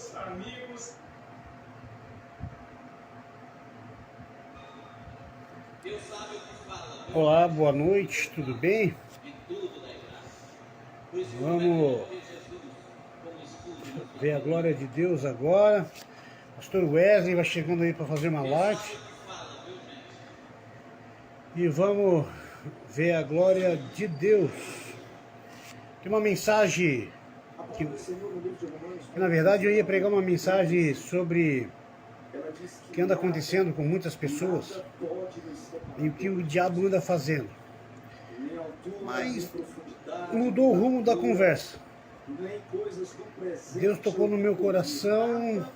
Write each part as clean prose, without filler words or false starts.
todos, amigos. Olá, boa noite, tudo bem? Vamos ver a glória de Deus agora. Pastor Wesley vai chegando aí para fazer uma live. E vamos ver a glória de Deus. Tem uma mensagem que na verdade eu ia pregar uma mensagem sobre o que anda acontecendo com muitas pessoas e o que o diabo anda fazendo. Mas mudou o rumo da conversa. Deus tocou no meu coração.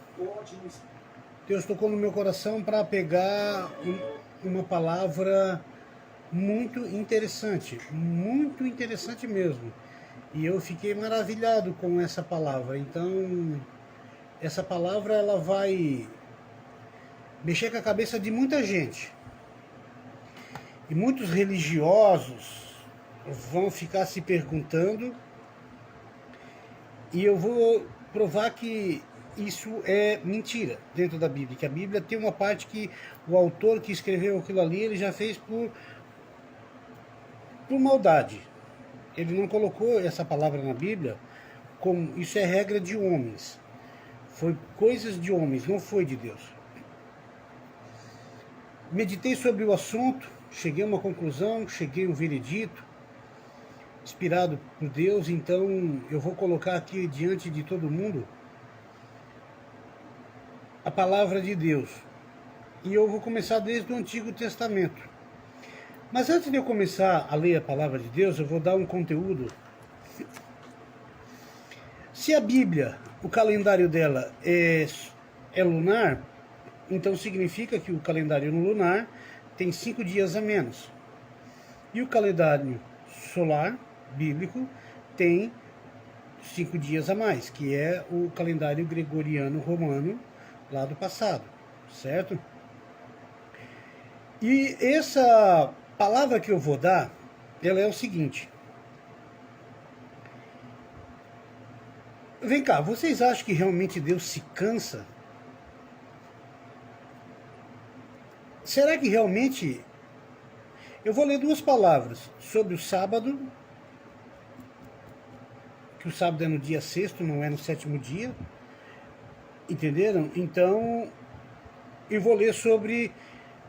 Deus tocou no meu coração para pegar uma palavra muito interessante mesmo. E eu fiquei maravilhado com essa palavra. Então, essa palavra ela vai mexer com a cabeça de muita gente. E muitos religiosos vão ficar se perguntando. E eu vou provar que isso é mentira dentro da Bíblia. Que a Bíblia tem uma parte que o autor que escreveu aquilo ali, ele já fez por maldade. Ele não colocou essa palavra na Bíblia como isso é regra de homens. Foi coisas de homens, não foi de Deus. Meditei sobre o assunto, cheguei a uma conclusão, cheguei a um veredito, inspirado por Deus, então eu vou colocar aqui diante de todo mundo a palavra de Deus. E eu vou começar desde o Antigo Testamento. Mas antes de eu começar a ler a palavra de Deus, eu vou dar um conteúdo. Se a Bíblia, o calendário dela é lunar, então significa que o calendário lunar tem 5 dias a menos. E o calendário solar, bíblico, tem 5 dias a mais, que é o calendário gregoriano romano lá do passado, certo? E essa palavra que eu vou dar, ela é o seguinte. Vem cá, vocês acham que realmente Deus se cansa? Será que realmente... Eu vou ler 2 palavras sobre o sábado, que o sábado é no dia 6º, não é no 7º dia. Entenderam? Então, eu vou ler sobre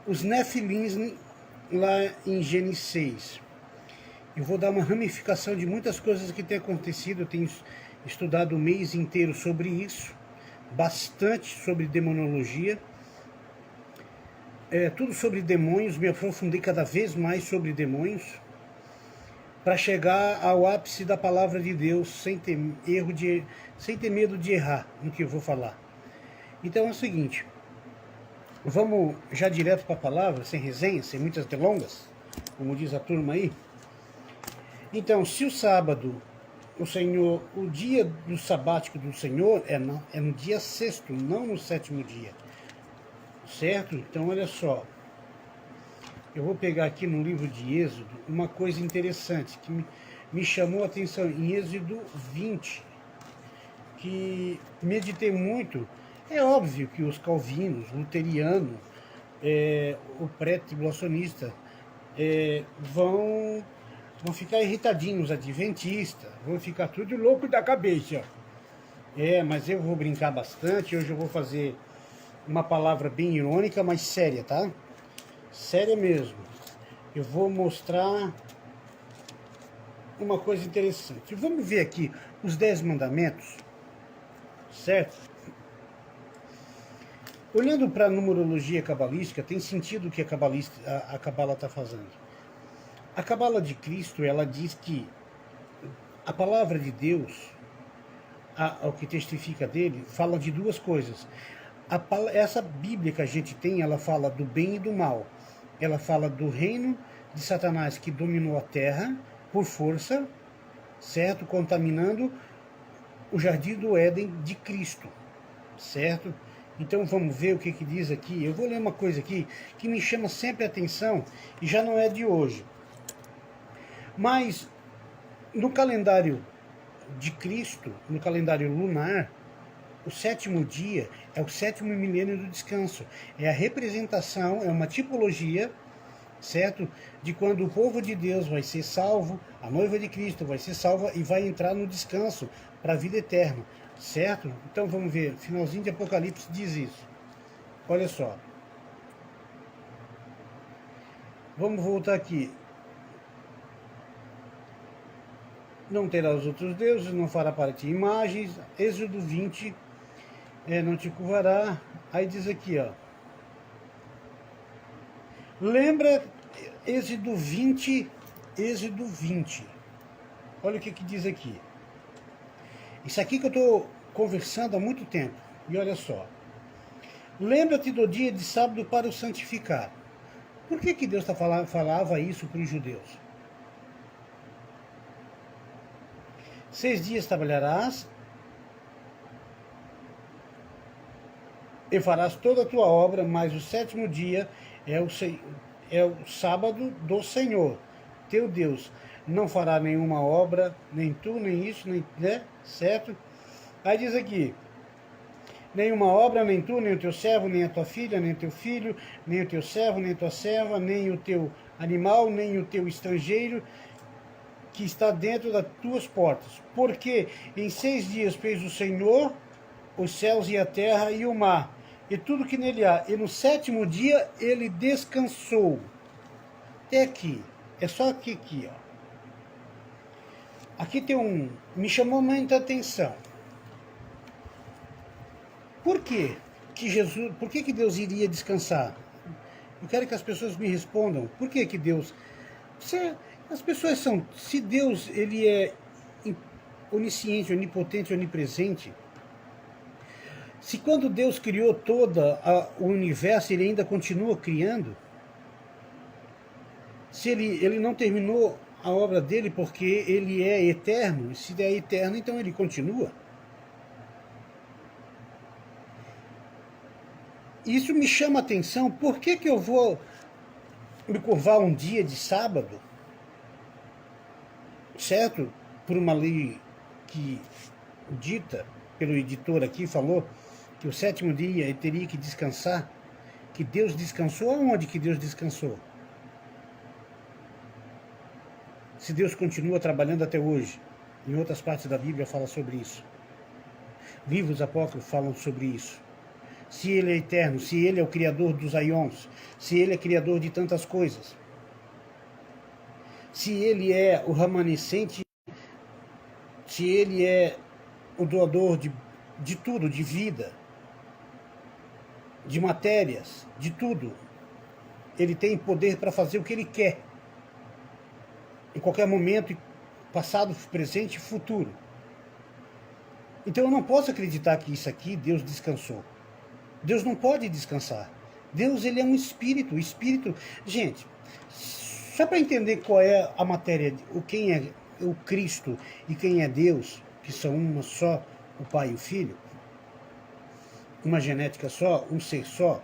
os Nefilins lá em Gênesis 6. Eu vou dar uma ramificação de muitas coisas que tem acontecido. Eu tenho estudado o mês inteiro sobre isso, bastante sobre demonologia, tudo sobre demônios. Me aprofundei cada vez mais sobre demônios, para chegar ao ápice da palavra de Deus, sem ter medo de errar no que eu vou falar. Então é o seguinte, vamos já direto para a palavra, sem resenha, sem muitas delongas, como diz a turma aí. Então, se o sábado, o dia do sabático do Senhor é no dia 6º, não no 7º dia, certo? Então, olha só, eu vou pegar aqui no livro de Êxodo uma coisa interessante que me chamou a atenção em Êxodo 20, que meditei muito. É óbvio que os calvinos, luterianos, o pré-tribulacionista vão ficar irritadinhos, os adventistas, vão ficar tudo louco da cabeça. Mas eu vou brincar bastante. Hoje eu vou fazer uma palavra bem irônica, mas séria, tá? Séria mesmo. Eu vou mostrar uma coisa interessante. Vamos ver aqui os 10 mandamentos, certo? Olhando para a numerologia cabalística, tem sentido o que a Cabala está fazendo. A Cabala de Cristo, ela diz que a palavra de Deus, ao que testifica dele, fala de 2 coisas. Essa Bíblia que a gente tem, ela fala do bem e do mal. Ela fala do reino de Satanás que dominou a terra por força, certo? Contaminando o jardim do Éden de Cristo, certo? Então vamos ver o que diz aqui. Eu vou ler uma coisa aqui que me chama sempre a atenção e já não é de hoje. Mas no calendário de Cristo, no calendário lunar, o sétimo dia é o sétimo milênio do descanso. É a representação, é uma tipologia, certo? De quando o povo de Deus vai ser salvo, a noiva de Cristo vai ser salva e vai entrar no descanso para a vida eterna, certo? Então vamos ver, finalzinho de Apocalipse diz isso. Olha só. Vamos voltar aqui. Não terá os outros deuses, não fará para ti imagens. Êxodo 20, não te curvará. Aí diz aqui, ó. Lembra Êxodo 20, Êxodo 20. Olha o que diz aqui. Isso aqui que eu estou conversando há muito tempo. E olha só. Lembra-te do dia de sábado para o santificar. Por que Deus falava isso para os judeus? 6 dias trabalharás e farás toda a tua obra, mas o sétimo dia é o sábado do Senhor, teu Deus. Não fará nenhuma obra, nem tu, nem isso, nem, né? Certo? Aí diz aqui, nenhuma obra, nem tu, nem o teu servo, nem a tua filha, nem o teu filho, nem o teu servo, nem a tua serva, nem o teu animal, nem o teu estrangeiro, que está dentro das tuas portas. Porque em 6 dias fez o Senhor os céus e a terra e o mar, e tudo que nele há. E no sétimo dia ele descansou. Até aqui. É só aqui, ó. Aqui tem me chamou muita atenção. Por quê? Por que Deus iria descansar? Eu quero que as pessoas me respondam. Por que Deus... As pessoas são... Se Deus ele é onisciente, onipotente, onipresente, se quando Deus criou o universo, ele ainda continua criando, se ele não terminou a obra dele porque ele é eterno, e se é eterno, então ele continua. Isso me chama a atenção. Por que eu vou me curvar um dia de sábado, certo? Por uma lei que dita pelo editor aqui, falou que o sétimo dia ele teria que descansar, que Deus descansou. Aonde que Deus descansou? Se Deus continua trabalhando até hoje, em outras partes da Bíblia fala sobre isso. Livros apócrifos falam sobre isso. Se ele é eterno, se ele é o criador dos aions, se ele é criador de tantas coisas, se ele é o remanescente, se ele é o doador de tudo, de vida, de matérias, de tudo, ele tem poder para fazer o que ele quer, em qualquer momento, passado, presente e futuro. Então eu não posso acreditar que isso aqui Deus descansou. Deus não pode descansar. Deus ele é um espírito. Gente, só para entender qual é a matéria, quem é o Cristo e quem é Deus, que são uma só, o Pai e o Filho, uma genética só, um ser só.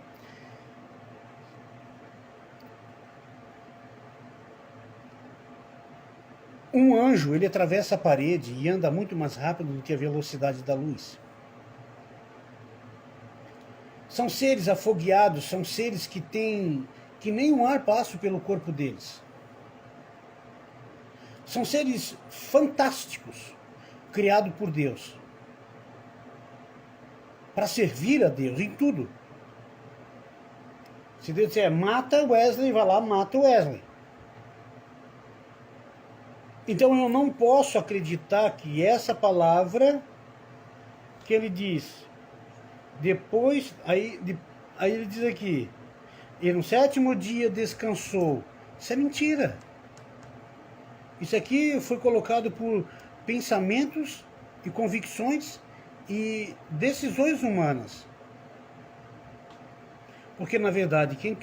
Um anjo, ele atravessa a parede e anda muito mais rápido do que a velocidade da luz. São seres afogueados, são seres que nem o ar passa pelo corpo deles. São seres fantásticos, criados por Deus, para servir a Deus em tudo. Se Deus disser, mata Wesley, vai lá, mata Wesley. Então eu não posso acreditar que essa palavra que ele diz, depois, aí ele diz aqui, e no sétimo dia descansou. Isso é mentira. Isso aqui foi colocado por pensamentos e convicções e decisões humanas. Porque, na verdade, quem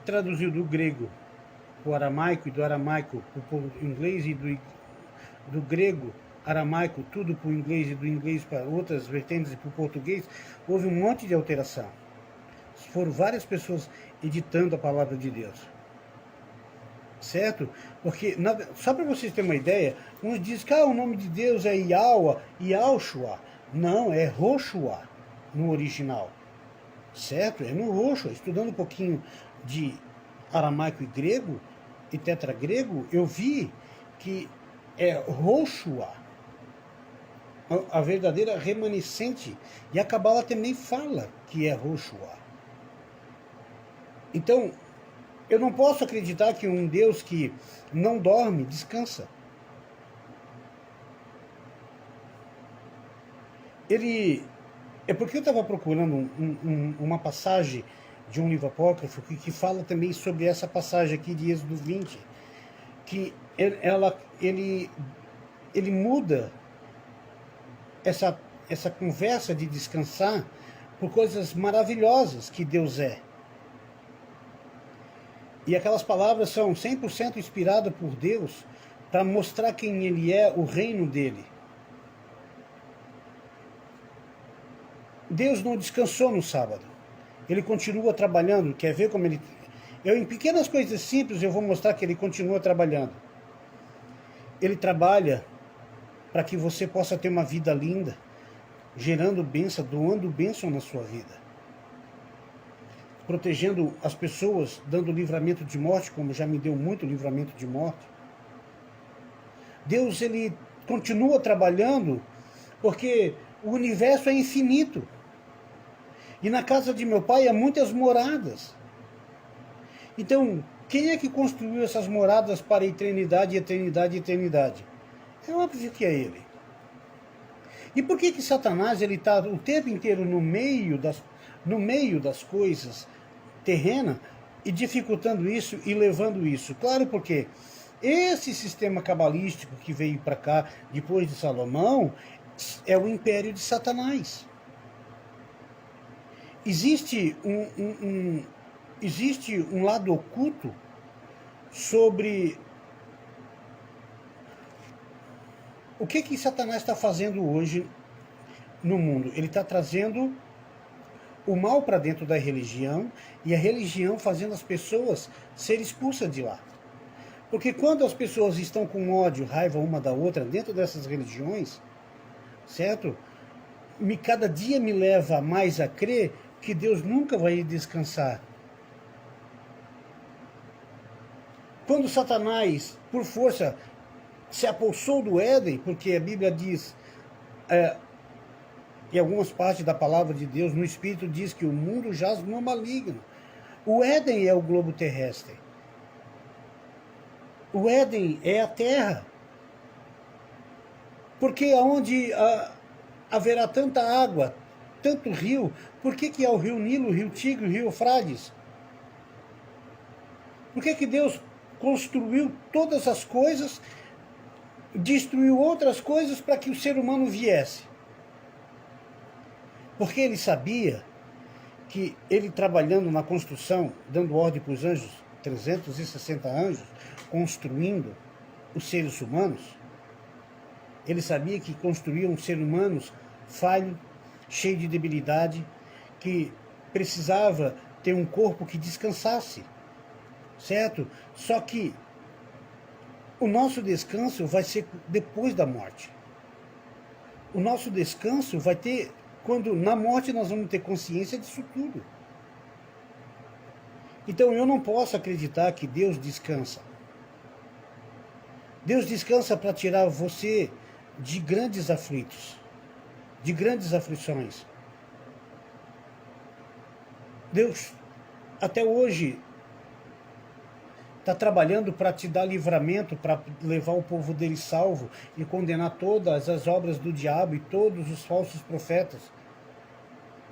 traduziu do grego para o aramaico e do aramaico para o inglês e do grego aramaico, tudo para o inglês e do inglês para outras vertentes e para o português, houve um monte de alteração. Foram várias pessoas editando a palavra de Deus. certo? Porque, só para vocês terem uma ideia, uns dizem que o nome de Deus é Yahweh, Yahushua. Não, é Roshua no original, certo? É no Roshua. Estudando um pouquinho de aramaico e grego, e tetragrego, eu vi que é Roshua, a verdadeira remanescente. E a Cabala também fala que é Roshua. Então, eu não posso acreditar que um Deus que não dorme, descansa. É porque eu estava procurando uma passagem de um livro apócrifo que fala também sobre essa passagem aqui de Êxodo 20, que ele muda essa conversa de descansar por coisas maravilhosas que Deus é. E aquelas palavras são 100% inspiradas por Deus para mostrar quem Ele é, o reino dele. Deus não descansou no sábado. Ele continua trabalhando. Quer ver como ele... em pequenas coisas simples, eu vou mostrar que ele continua trabalhando. Ele trabalha para que você possa ter uma vida linda, gerando bênção, doando bênção na sua vida. Protegendo as pessoas, dando livramento de morte, como já me deu muito livramento de morte. Deus, ele continua trabalhando, porque o universo é infinito. E na casa de meu pai há muitas moradas. Então, quem é que construiu essas moradas para a eternidade, eternidade, eternidade? É óbvio que é ele. E por que Satanás está o tempo inteiro no meio das coisas terrenas e dificultando isso e levando isso? Claro, porque esse sistema cabalístico que veio para cá depois de Salomão é o império de Satanás. Existe um lado oculto sobre o que Satanás está fazendo hoje no mundo. Ele está trazendo o mal para dentro da religião e a religião fazendo as pessoas serem expulsas de lá. Porque quando as pessoas estão com ódio, raiva uma da outra dentro dessas religiões, certo? Cada dia me leva mais a crer que Deus nunca vai descansar. Quando Satanás, por força, se apossou do Éden, porque a Bíblia diz, em algumas partes da palavra de Deus, no Espírito diz que o mundo jaz no maligno. O Éden é o globo terrestre. O Éden é a terra. Porque onde haverá tanta água, tanto rio, por que é o rio Nilo, o rio Tigre, o rio Eufrates? Por que Deus construiu todas as coisas, destruiu outras coisas para que o ser humano viesse? Porque ele sabia que ele trabalhando na construção, dando ordem para os anjos, 360 anjos, construindo os seres humanos, ele sabia que construíam seres humanos falhos, cheio de debilidade, que precisava ter um corpo que descansasse, certo? Só que o nosso descanso vai ser depois da morte. O nosso descanso vai ter, quando na morte nós vamos ter consciência disso tudo. Então eu não posso acreditar que Deus descansa. Deus descansa para tirar você de grandes aflitos, de grandes aflições. Deus, até hoje, está trabalhando para te dar livramento, para levar o povo dele salvo e condenar todas as obras do diabo e todos os falsos profetas,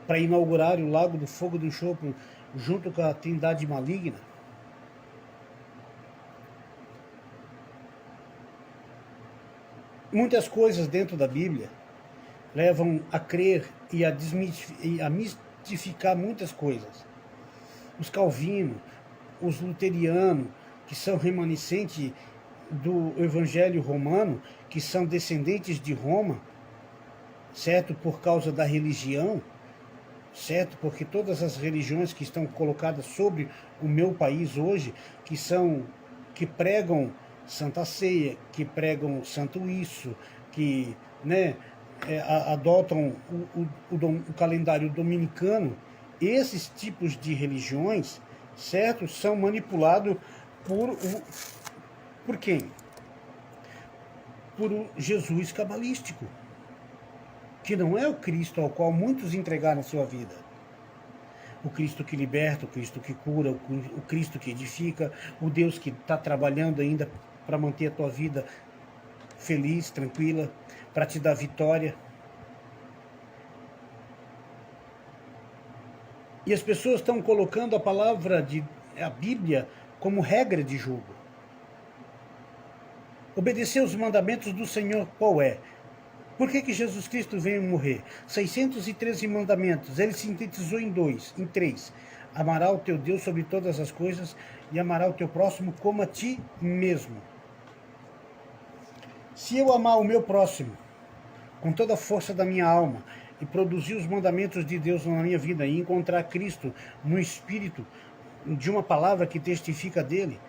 para inaugurar o lago do fogo do enxofre junto com a trindade maligna. Muitas coisas dentro da Bíblia levam a crer e a mistificar muitas coisas. Os calvinos, os luterianos, que são remanescentes do evangelho romano, que são descendentes de Roma, certo? Por causa da religião, certo? Porque todas as religiões que estão colocadas sobre o meu país hoje, que que pregam Santa Ceia, que pregam Santo Isso, que, né, adotam o calendário dominicano. Esses tipos de religiões, certo, são manipulados por quem? Por um Jesus cabalístico, que não é o Cristo ao qual muitos entregaram sua vida. O Cristo que liberta, o Cristo que cura, o Cristo que edifica, o Deus que está trabalhando ainda para manter a tua vida feliz, tranquila, para te dar vitória. E as pessoas estão colocando a Bíblia como regra de jogo. Obedecer os mandamentos do Senhor qual é? Por que Jesus Cristo veio morrer? 613 mandamentos, ele sintetizou em 3. Amará o teu Deus sobre todas as coisas e amará o teu próximo como a ti mesmo. Se eu amar o meu próximo com toda a força da minha alma e produzir os mandamentos de Deus na minha vida e encontrar Cristo no Espírito de uma palavra que testifica dele,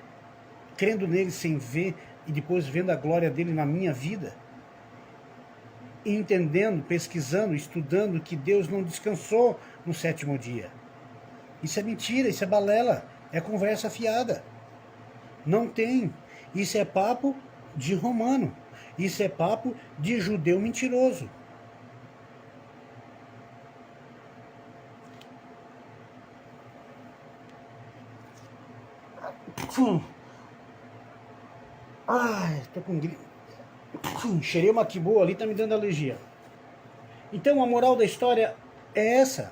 crendo nele sem ver e depois vendo a glória dele na minha vida, entendendo, pesquisando, estudando que Deus não descansou no 7º dia. Isso é mentira, isso é balela, é conversa fiada. Não tem. Isso é papo de romano. Isso é papo de judeu mentiroso. Ai, tô com gripe. Cheirei uma que boa ali, tá me dando alergia. Então a moral da história é essa.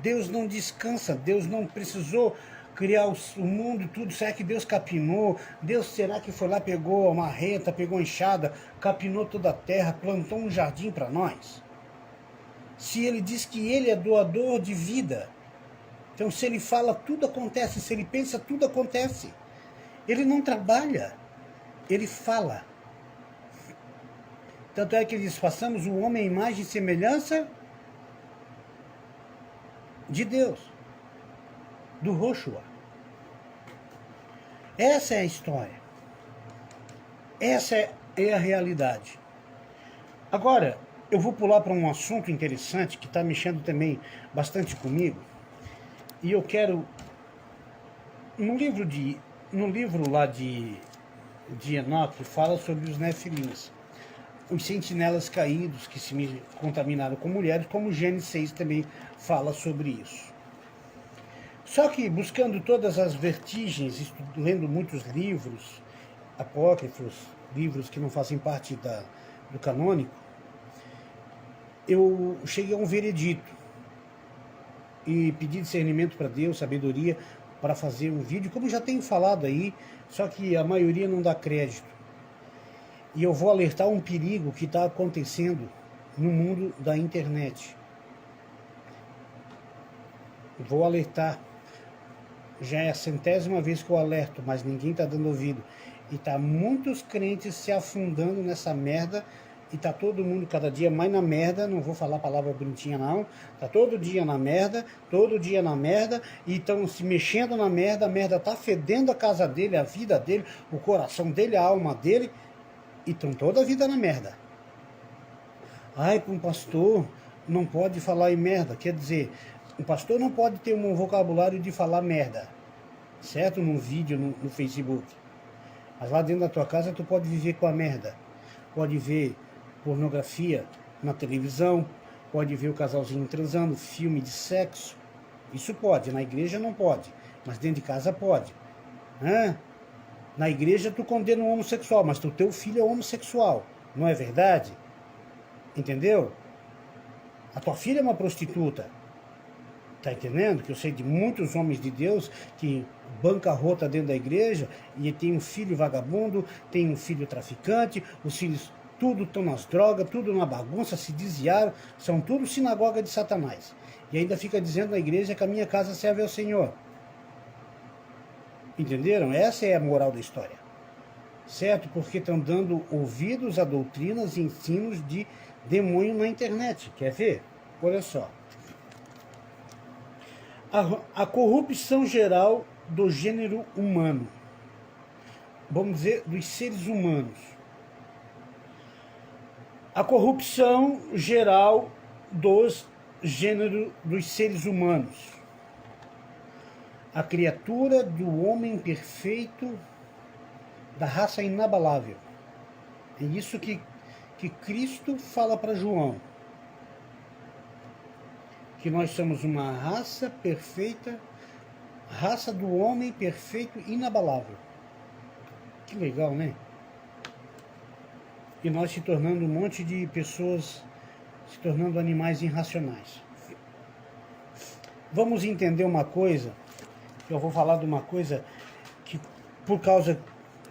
Deus não descansa, Deus não precisou criar o mundo e tudo. Será que Deus capinou? Deus, será que foi lá, pegou a marreta, pegou a enxada, capinou toda a terra, plantou um jardim para nós? Se ele diz que ele é doador de vida, então se ele fala, tudo acontece. Se ele pensa, tudo acontece. Ele não trabalha, ele fala. Tanto é que eles façamos o homem à imagem e semelhança de Deus, do Roshua. Essa é a história. Essa é a realidade. Agora, eu vou pular para um assunto interessante que está mexendo também bastante comigo. E eu quero, no livro lá de Enoque, fala sobre os nefilins, os sentinelas caídos que se contaminaram com mulheres, como Gênesis 6 também fala sobre isso. Só que buscando todas as vertigens, lendo muitos livros apócrifos, livros que não fazem parte do canônico, eu cheguei a um veredito e pedi discernimento para Deus, sabedoria, para fazer um vídeo, como já tenho falado aí, só que a maioria não dá crédito. E eu vou alertar um perigo que está acontecendo no mundo da internet. Vou alertar. Já é a 100ª vez que eu alerto, mas ninguém está dando ouvido. E tá muitos crentes se afundando nessa merda. E tá todo mundo cada dia mais na merda. Não vou falar a palavra bonitinha não. Tá todo dia na merda. Todo dia na merda. E estão se mexendo na merda. A merda tá fedendo a casa dele, a vida dele, o coração dele, a alma dele. E estão toda a vida na merda. Ai, para um pastor não pode falar em merda. Quer dizer, um pastor não pode ter um vocabulário de falar merda, certo? Num vídeo, no Facebook. Mas lá dentro da tua casa tu pode viver com a merda. Pode ver pornografia na televisão, pode ver o casalzinho transando, filme de sexo. Isso pode, na igreja não pode, mas dentro de casa pode. Na igreja tu condena o homossexual, mas o teu filho é homossexual, não é verdade? Entendeu? A tua filha é uma prostituta. Tá entendendo? Que eu sei de muitos homens de Deus que bancarrota dentro da igreja e tem um filho vagabundo, tem um filho traficante, os filhos tudo estão nas drogas, tudo na bagunça, se desviaram, são tudo sinagoga de Satanás. E ainda fica dizendo na igreja que a minha casa serve ao Senhor. Entenderam? Essa é a moral da história. Certo? Porque estão dando ouvidos a doutrinas e ensinos de demônio na internet. Quer ver? Olha só. A corrupção geral do gênero humano. vamos dizer, dos seres humanos. A corrupção geral dos gêneros dos seres humanos. A criatura do homem perfeito, da raça inabalável. É isso que Cristo fala para João. Que nós somos uma raça perfeita, raça do homem perfeito, inabalável. Que legal, né? E nós se tornando um monte de pessoas, se tornando animais irracionais. Vamos entender uma coisa, eu vou falar de uma coisa que, por causa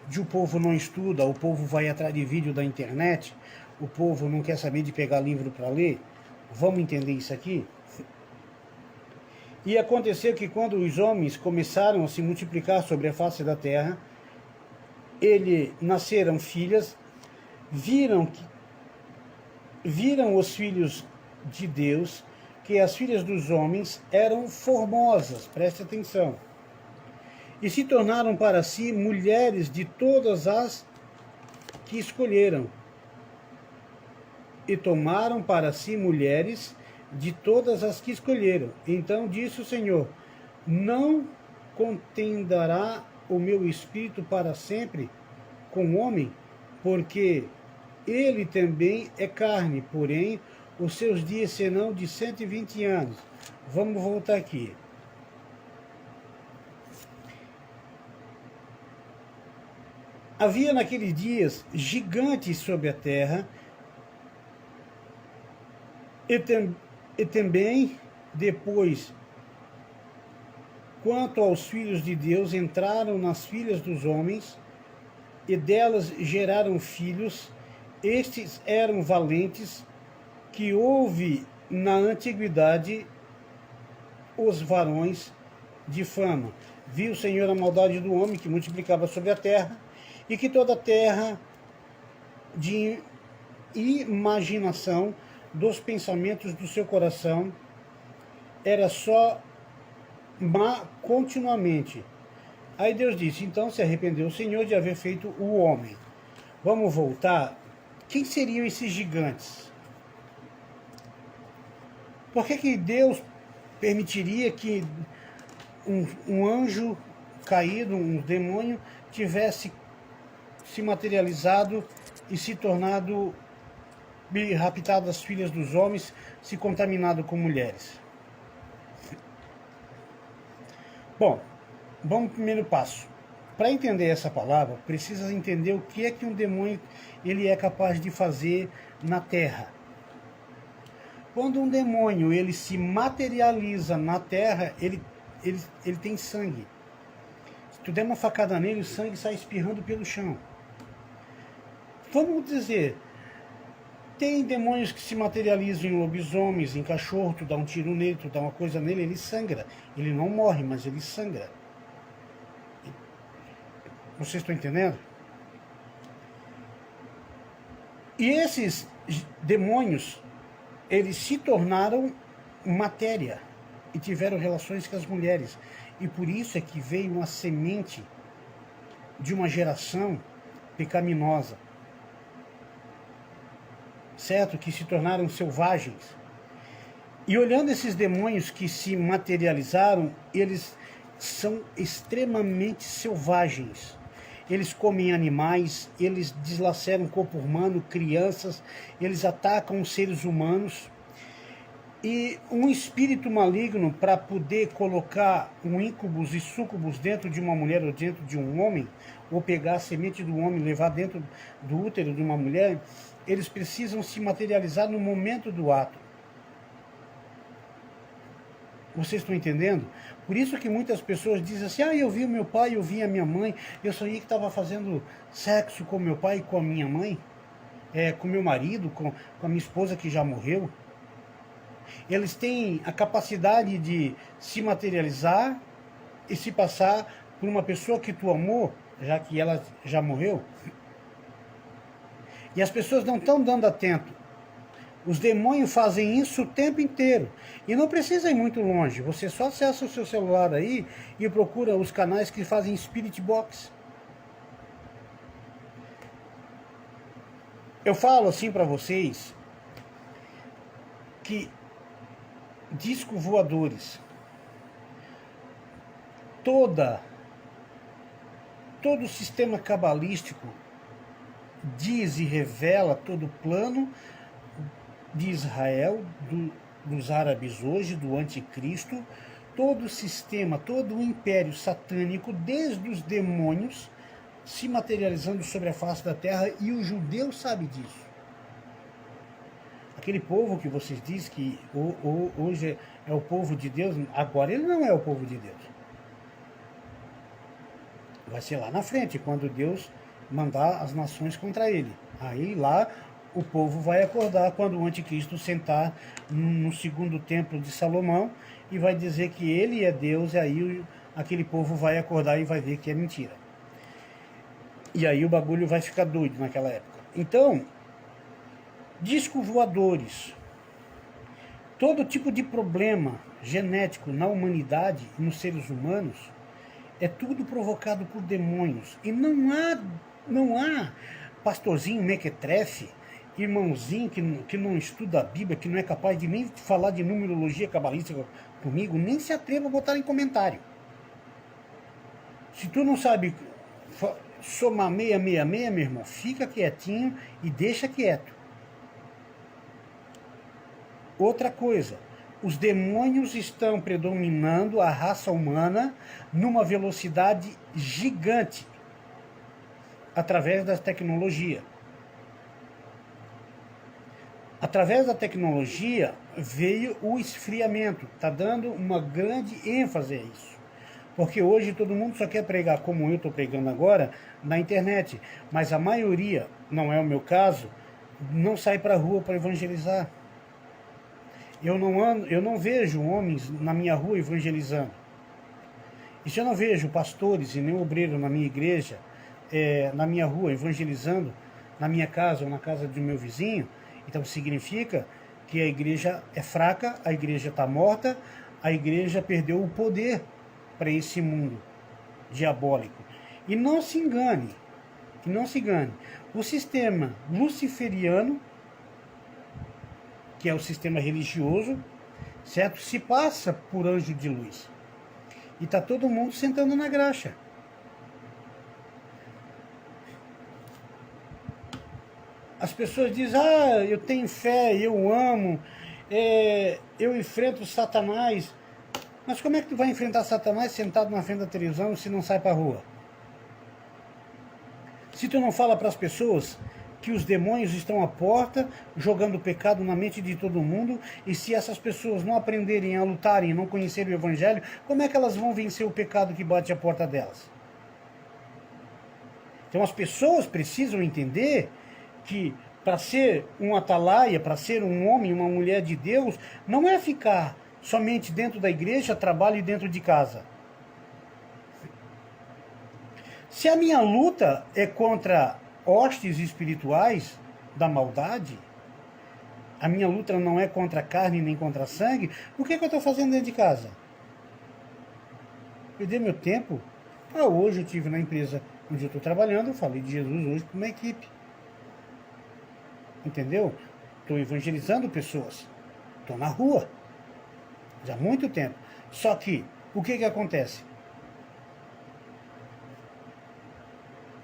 de o povo não estuda, o povo vai atrás de vídeo da internet, o povo não quer saber de pegar livro para ler, vamos entender isso aqui? E aconteceu que quando os homens começaram a se multiplicar sobre a face da terra, nasceram filhas, viram os filhos de Deus, que as filhas dos homens eram formosas, preste atenção, e se tornaram para si mulheres de todas as que escolheram, e tomaram para si mulheres de todas as que escolheram. Então disse o Senhor: não contenderá o meu espírito para sempre com o homem, porque ele também é carne, porém os seus dias serão de 120 anos. Vamos voltar aqui. Havia naqueles dias gigantes sobre a terra, e também depois, quanto aos filhos de Deus, entraram nas filhas dos homens, e delas geraram filhos. Estes eram valentes, que houve na antiguidade os varões de fama. Viu o Senhor a maldade do homem que multiplicava sobre a terra, e que toda a terra de imaginação dos pensamentos do seu coração era só má continuamente. Aí Deus disse: então se arrependeu o Senhor de haver feito o homem. Vamos voltar. Quem seriam esses gigantes? Por que Deus permitiria que um anjo caído, um demônio, tivesse se materializado e se tornado, raptado as filhas dos homens, se contaminado com mulheres? Bom, vamos ao primeiro passo. Para entender essa palavra, precisa entender o que é que um demônio ele é capaz de fazer na terra. Quando um demônio ele se materializa na terra, ele tem sangue. Se tu der uma facada nele, o sangue sai espirrando pelo chão. Vamos dizer, tem demônios que se materializam em lobisomens, em cachorro, tu dá um tiro nele, tu dá uma coisa nele, ele sangra. Ele não morre, mas ele sangra. Vocês estão entendendo? E esses demônios, eles se tornaram matéria e tiveram relações com as mulheres. E por isso é que veio uma semente de uma geração pecaminosa. Certo? Que se tornaram selvagens. E olhando esses demônios que se materializaram, eles são extremamente selvagens. Eles comem animais, eles deslaceram o corpo humano, crianças, eles atacam os seres humanos. E um espírito maligno, para poder colocar um íncubus e súcubus dentro de uma mulher ou dentro de um homem, ou pegar a semente do homem e levar dentro do útero de uma mulher, eles precisam se materializar no momento do ato. Vocês estão entendendo? Por isso que muitas pessoas dizem assim: eu vi o meu pai, eu vi a minha mãe, eu sonhei que estava fazendo sexo com meu pai e com a minha mãe, com meu marido, com a minha esposa que já morreu. Eles têm a capacidade de se materializar e se passar por uma pessoa que tu amou, já que ela já morreu. E as pessoas não estão dando atento. Os demônios fazem isso o tempo inteiro. E não precisa ir muito longe. Você só acessa o seu celular aí e procura os canais que fazem Spirit Box. Eu falo assim para vocês que discos voadores, todo o sistema cabalístico diz e revela todo o plano de Israel, dos árabes hoje, do anticristo, todo o sistema, todo o império satânico, desde os demônios, se materializando sobre a face da terra, e o judeu sabe disso. Aquele povo que vocês dizem que hoje é o povo de Deus, agora ele não é o povo de Deus. Vai ser lá na frente, quando Deus mandar as nações contra ele. Aí lá o povo vai acordar quando o anticristo sentar no segundo templo de Salomão e vai dizer que ele é Deus, e aí aquele povo vai acordar e vai ver que é mentira. E aí o bagulho vai ficar doido naquela época. Então, discos voadores, todo tipo de problema genético na humanidade e nos seres humanos é tudo provocado por demônios. E não há pastorzinho mequetrefe, irmãozinho que não estuda a Bíblia, que não é capaz de nem falar de numerologia cabalística comigo, nem se atreva a botar em comentário. Se tu não sabe somar 666, meu irmão, fica quietinho e deixa quieto. Outra coisa, os demônios estão predominando a raça humana numa velocidade gigante através da tecnologia. Através da tecnologia veio o esfriamento, está dando uma grande ênfase a isso. Porque hoje todo mundo só quer pregar como eu estou pregando agora na internet, mas a maioria, não é o meu caso, não sai para a rua para evangelizar. Eu não vejo homens na minha rua evangelizando. E se eu não vejo pastores e nem obreiro na minha igreja, na minha rua evangelizando, na minha casa ou na casa do meu vizinho, então significa que a igreja é fraca, a igreja está morta, a igreja perdeu o poder para esse mundo diabólico. E não se engane, o sistema luciferiano, que é o sistema religioso, certo? Se passa por anjo de luz. E está todo mundo sentando na graxa. As pessoas dizem, eu tenho fé, eu amo, eu enfrento Satanás. Mas como é que tu vai enfrentar Satanás sentado na frente da televisão se não sai para a rua? Se tu não fala para as pessoas que os demônios estão à porta, jogando pecado na mente de todo mundo, e se essas pessoas não aprenderem a lutarem e não conhecerem o Evangelho, como é que elas vão vencer o pecado que bate à porta delas? Então as pessoas precisam entender que para ser um atalaia, para ser um homem, uma mulher de Deus, não é ficar somente dentro da igreja, trabalho e dentro de casa. Se a minha luta é contra hostes espirituais da maldade, a minha luta não é contra a carne nem contra a sangue, o que eu estou fazendo dentro de casa? Perder meu tempo? Hoje eu estive na empresa onde eu estou trabalhando, eu falei de Jesus hoje para uma equipe. Entendeu? Estou evangelizando pessoas. Estou na rua. Já há muito tempo. Só que, o que acontece?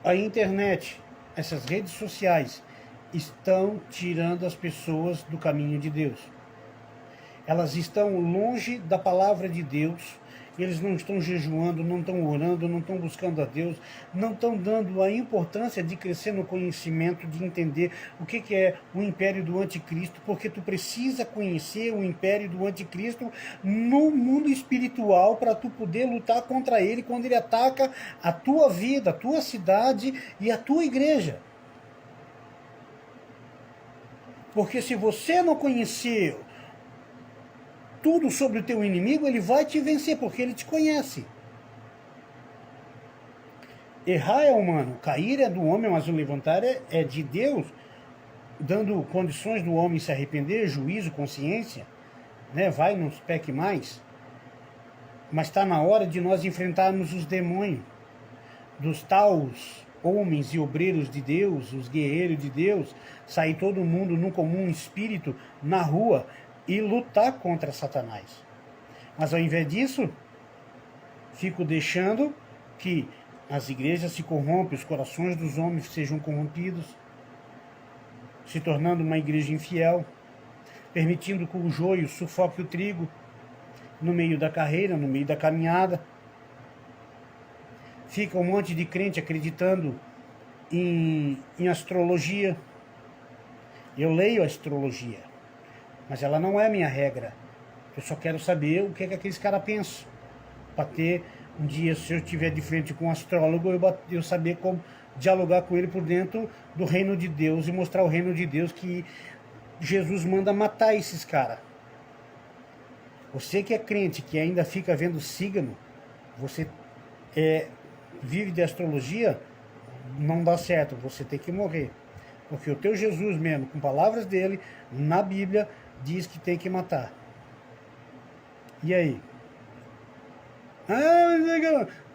A internet, essas redes sociais, estão tirando as pessoas do caminho de Deus. Elas estão longe da palavra de Deus. Eles não estão jejuando, não estão orando, não estão buscando a Deus, não estão dando a importância de crescer no conhecimento, de entender o que é o império do anticristo, porque tu precisa conhecer o império do anticristo no mundo espiritual para tu poder lutar contra ele quando ele ataca a tua vida, a tua cidade e a tua igreja. Porque se você não conhecer tudo sobre o teu inimigo, ele vai te vencer, porque ele te conhece. Errar é humano, cair é do homem, mas o levantar é de Deus, dando condições do homem se arrepender, juízo, consciência, né? Vai, não peque mais. Mas está na hora de nós enfrentarmos os demônios, dos taus homens e obreiros de Deus, os guerreiros de Deus, sair todo mundo num comum espírito na rua e lutar contra Satanás. Mas ao invés disso, fico deixando que as igrejas se corrompem, os corações dos homens sejam corrompidos, se tornando uma igreja infiel, permitindo que o joio sufoque o trigo no meio da carreira, no meio da caminhada. Fica um monte de crente acreditando em astrologia. Eu leio a astrologia, mas ela não é a minha regra. Eu só quero saber o que é que aqueles caras pensam, para ter um dia, se eu estiver de frente com um astrólogo, eu saber como dialogar com ele por dentro do reino de Deus e mostrar o reino de Deus, que Jesus manda matar esses caras. Você que é crente, que ainda fica vendo signo, você vive de astrologia, não dá certo, você tem que morrer. Porque o teu Jesus mesmo, com palavras dele, na Bíblia, diz que tem que matar. E aí?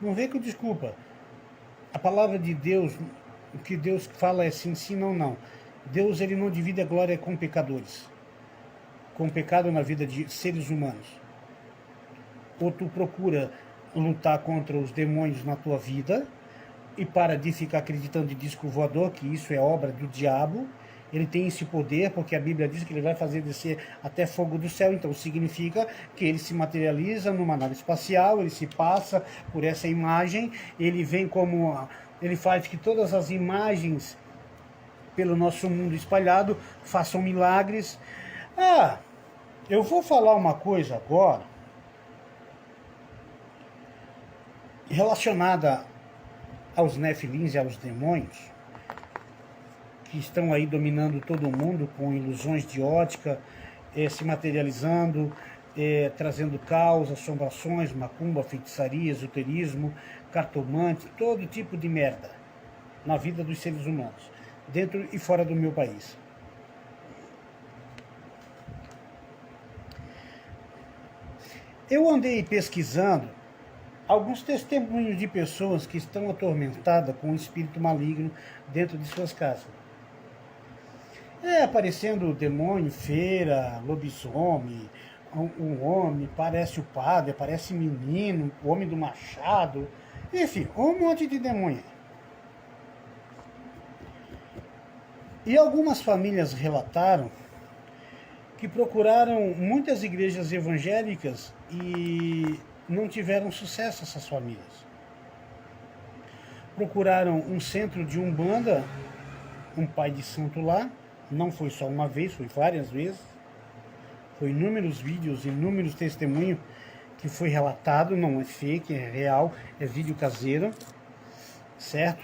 Não vem com desculpa. A palavra de Deus, o que Deus fala é sim, sim, não, não. Deus, ele não divide a glória com pecadores, com pecado na vida de seres humanos. Ou tu procura lutar contra os demônios na tua vida e para de ficar acreditando em disco voador, que isso é obra do diabo. Ele tem esse poder, porque a Bíblia diz que ele vai fazer descer até fogo do céu, então significa que ele se materializa numa nave espacial, ele se passa por essa imagem, ele vem como... ele faz que todas as imagens pelo nosso mundo espalhado façam milagres. Eu vou falar uma coisa agora relacionada aos nefilins e aos demônios, que estão aí dominando todo mundo com ilusões de ótica, se materializando, trazendo caos, assombrações, macumba, feitiçaria, esoterismo, cartomante, todo tipo de merda na vida dos seres humanos, dentro e fora do meu país. Eu andei pesquisando alguns testemunhos de pessoas que estão atormentadas com um espírito maligno dentro de suas casas. Aparecendo demônio, feira, lobisomem, um homem, parece o padre, parece menino, o homem do machado, enfim, um monte de demônio. E algumas famílias relataram que procuraram muitas igrejas evangélicas e não tiveram sucesso essas famílias. Procuraram um centro de Umbanda, um pai de santo lá, não foi só uma vez, foi várias vezes. Foi inúmeros vídeos, inúmeros testemunhos que foi relatado, não é fake, é real, é vídeo caseiro, certo?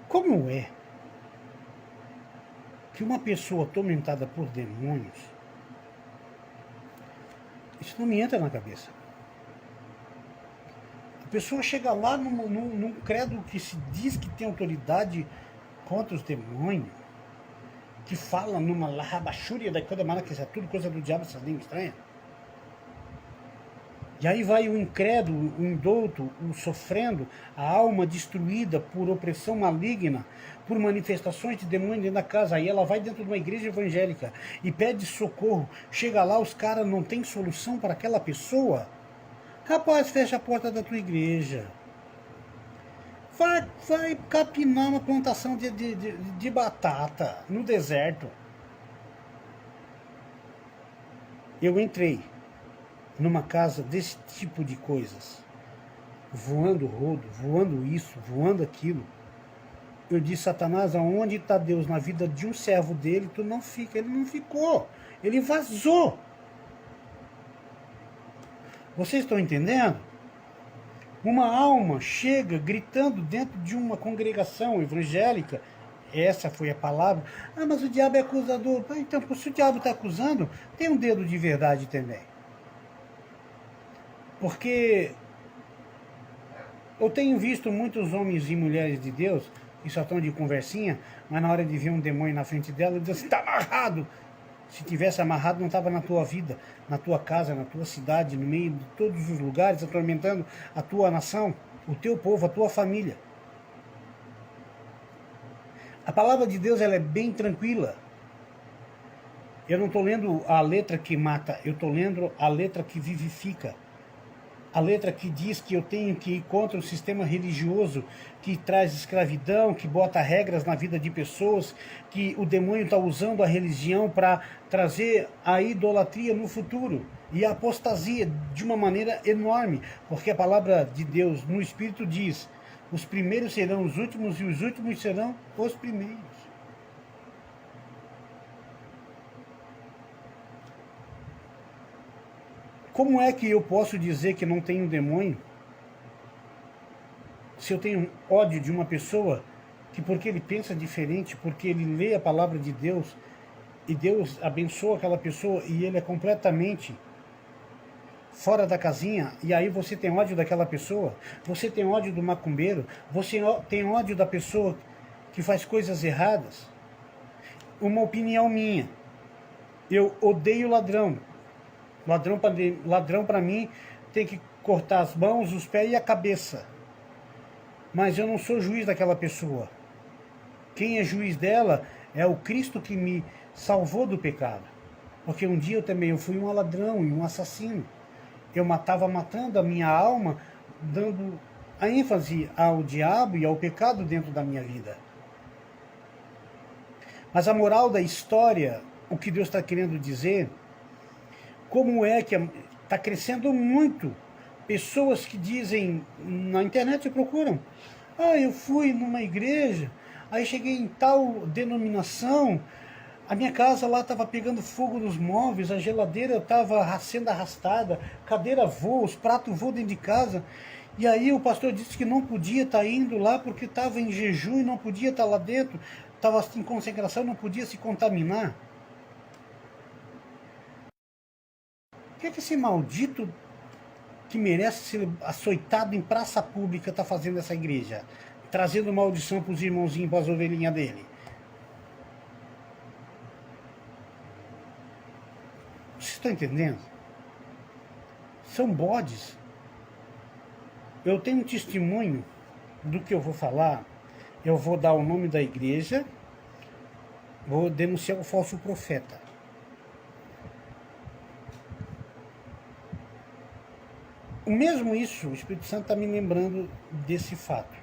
Como é que uma pessoa atormentada por demônios, isso não me entra na cabeça. A pessoa chega lá num credo que se diz que tem autoridade contra os demônios, que fala numa larrabachúria da coisa mala, que isso é tudo coisa do diabo, essas línguas estranhas. E aí vai o incrédulo, o indouto, o sofrendo, a alma destruída por opressão maligna, por manifestações de demônio dentro da casa. Aí ela vai dentro de uma igreja evangélica e pede socorro. Chega lá, os caras não têm solução para aquela pessoa. Rapaz, fecha a porta da tua igreja. Vai capinar uma plantação de batata no deserto. Eu entrei numa casa desse tipo de coisas, voando rodo, voando isso, voando aquilo. Eu disse: Satanás, aonde está Deus na vida de um servo dele? Tu não fica. Ele não ficou, ele vazou. Vocês estão entendendo? Uma alma chega gritando dentro de uma congregação evangélica. Essa foi a palavra. Mas o diabo é acusador. Então, se o diabo está acusando, tem um dedo de verdade também. Porque eu tenho visto muitos homens e mulheres de Deus que só estão de conversinha, mas na hora de ver um demônio na frente dela, diz assim: está amarrado. Se tivesse amarrado, não estava na tua vida, na tua casa, na tua cidade, no meio de todos os lugares, atormentando a tua nação. o teu povo, a tua família. A palavra de Deus ela é bem tranquila. Eu não estou lendo a letra que mata, eu estou lendo a letra que vivifica. A letra que diz que eu tenho que ir contra o sistema religioso que traz escravidão, que bota regras na vida de pessoas, que o demônio está usando a religião para trazer a idolatria no futuro e a apostasia de uma maneira enorme, porque a palavra de Deus no Espírito diz: os primeiros serão os últimos e os últimos serão os primeiros. Como é que eu posso dizer que não tenho demônio se eu tenho ódio de uma pessoa que, porque ele pensa diferente, porque ele lê a palavra de Deus e Deus abençoa aquela pessoa e ele é completamente fora da casinha, e aí você tem ódio daquela pessoa, você tem ódio do macumbeiro, você tem ódio da pessoa que faz coisas erradas? Uma opinião minha, eu odeio ladrão. Ladrão para mim tem que cortar as mãos, os pés e a cabeça. Mas eu não sou juiz daquela pessoa. Quem é juiz dela é o Cristo que me salvou do pecado. Porque um dia eu fui um ladrão e um assassino. Eu estava matando a minha alma, dando a ênfase ao diabo e ao pecado dentro da minha vida. Mas a moral da história, o que Deus está querendo dizer, como é que está crescendo muito pessoas que dizem, na internet procuram, eu fui numa igreja, aí cheguei em tal denominação, a minha casa lá estava pegando fogo nos móveis, a geladeira estava sendo arrastada, cadeira voa, os pratos voam dentro de casa, e aí o pastor disse que não podia estar indo lá porque estava em jejum e não podia estar lá dentro, estava em consagração, não podia se contaminar. O que é que esse maldito que merece ser açoitado em praça pública está fazendo nessa igreja? Trazendo maldição para os irmãozinhos, para as ovelhinhas dele. Vocês estão entendendo? São bodes. Eu tenho um testemunho do que eu vou falar. Eu vou dar o nome da igreja, vou denunciar o falso profeta. O mesmo isso, o Espírito Santo está me lembrando desse fato.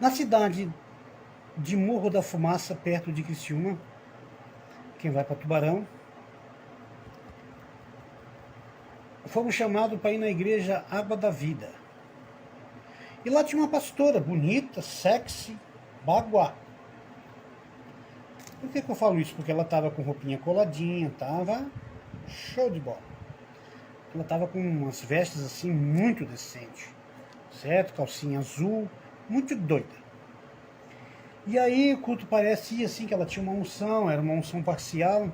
Na cidade de Morro da Fumaça, perto de Criciúma, quem vai para Tubarão, fomos chamados para ir na igreja Água da Vida. E lá tinha uma pastora bonita, sexy, baguá. Por que eu falo isso? Porque ela estava com roupinha coladinha, estava show de bola. Ela estava com umas vestes assim muito decentes, certo? Calcinha azul, muito doida. E aí o culto parecia assim que ela tinha uma unção, era uma unção parcial.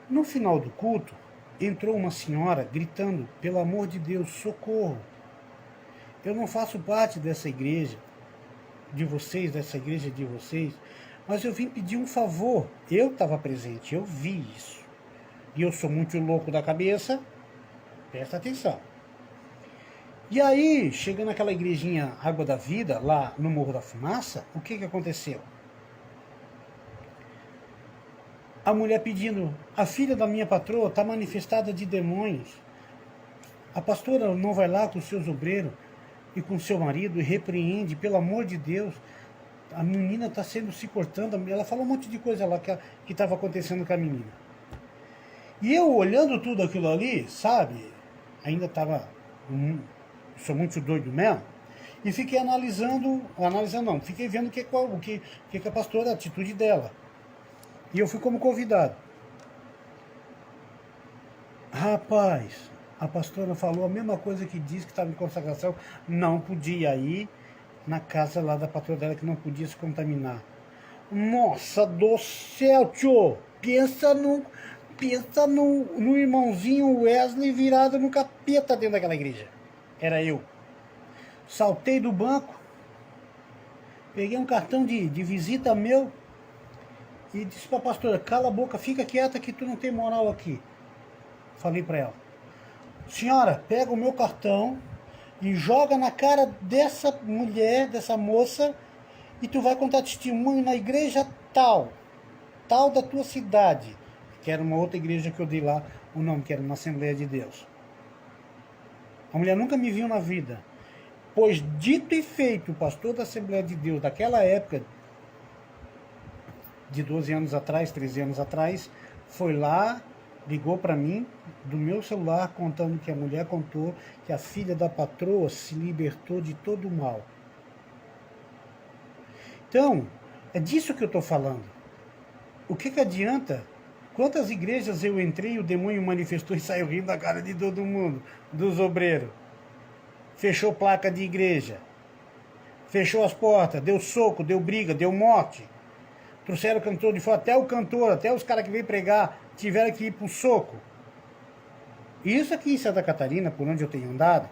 No final do culto, entrou uma senhora gritando, pelo amor de Deus, socorro. Eu não faço parte dessa igreja de vocês, dessa igreja de vocês, mas eu vim pedir um favor. Eu estava presente, eu vi isso. E eu sou muito louco da cabeça. Presta atenção. E aí, chegando naquela igrejinha Água da Vida, lá no Morro da Fumaça, o que aconteceu? A mulher pedindo, a filha da minha patroa está manifestada de demônios. A pastora não vai lá com os seus obreiros e com seu marido e repreende, pelo amor de Deus, a menina está se cortando. Ela falou um monte de coisa lá que estava acontecendo com a menina. E eu olhando tudo aquilo ali, sabe, ainda estava, sou muito doido mesmo, e fiquei fiquei vendo o que a pastora, a atitude dela. E eu fui como convidado. Rapaz, a pastora falou a mesma coisa que disse que estava em consagração, não podia ir na casa lá da patroa dela, que não podia se contaminar. Nossa do céu, tio! Pensa no irmãozinho Wesley virado no capeta dentro daquela igreja. Era eu. Saltei do banco, peguei um cartão de visita meu e disse para a pastora, cala a boca, fica quieta que tu não tem moral aqui. Falei para ela, senhora, pega o meu cartão e joga na cara dessa mulher, dessa moça, e tu vai contar testemunho na igreja tal da tua cidade, que era uma outra igreja que eu dei lá o nome, que era uma Assembleia de Deus. A mulher nunca me viu na vida. Pois dito e feito, o pastor da Assembleia de Deus daquela época, de 12 anos atrás, 13 anos atrás, foi lá, ligou para mim, do meu celular, contando que a mulher contou que a filha da patroa se libertou de todo o mal. Então, é disso que eu estou falando. O que adianta? Quantas igrejas eu entrei, o demônio manifestou e saiu rindo da cara de todo mundo, dos obreiros. Fechou placa de igreja. Fechou as portas, deu soco, deu briga, deu morte. Trouxeram o cantor de fora, até o cantor, até os caras que veio pregar, tiveram que ir pro soco. Isso aqui em Santa Catarina, por onde eu tenho andado,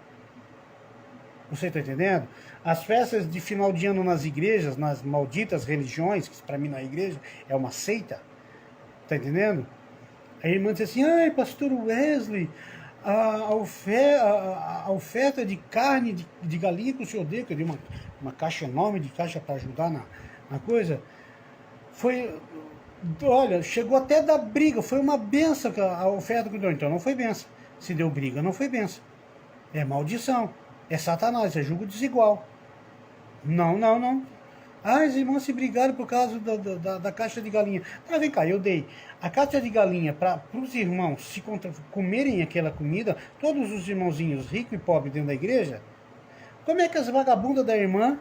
você está entendendo? As festas de final de ano nas igrejas, nas malditas religiões, que para mim não é igreja, é uma seita, tá entendendo? A irmã disse assim, ai, pastor Wesley, a oferta de carne de galinha que o senhor deu, que eu dei uma caixa enorme de caixa para ajudar na coisa, foi, olha, chegou até da briga, foi uma benção a oferta que deu, então não foi benção. Se deu briga, não foi benção. É maldição, é Satanás, é jugo desigual. Não. Ah, as irmãs se brigaram por causa da caixa de galinha. Ah, vem cá, eu dei a caixa de galinha para os irmãos se comerem aquela comida, todos os irmãozinhos ricos e pobres dentro da igreja. Como é que as vagabundas da irmã,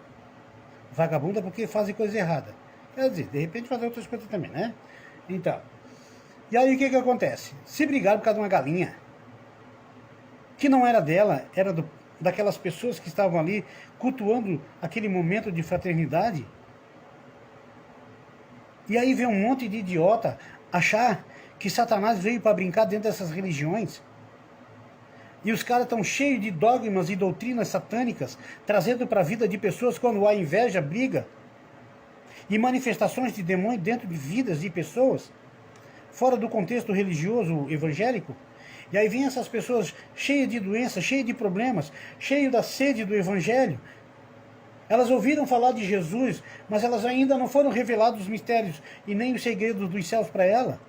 vagabunda porque fazem coisa errada, quer dizer, de repente fazer outras coisas também, né? Então, e aí o que acontece? Se brigaram por causa de uma galinha, que não era dela, era daquelas pessoas que estavam ali cultuando aquele momento de fraternidade. E aí vem um monte de idiota achar que Satanás veio para brincar dentro dessas religiões. E os caras estão cheios de dogmas e doutrinas satânicas, trazendo para a vida de pessoas quando há inveja, briga e manifestações de demônio dentro de vidas de pessoas, fora do contexto religioso evangélico. E aí vem essas pessoas cheias de doenças, cheias de problemas, cheias da sede do evangelho. Elas ouviram falar de Jesus, mas elas ainda não foram revelados os mistérios e nem os segredos dos céus para ela.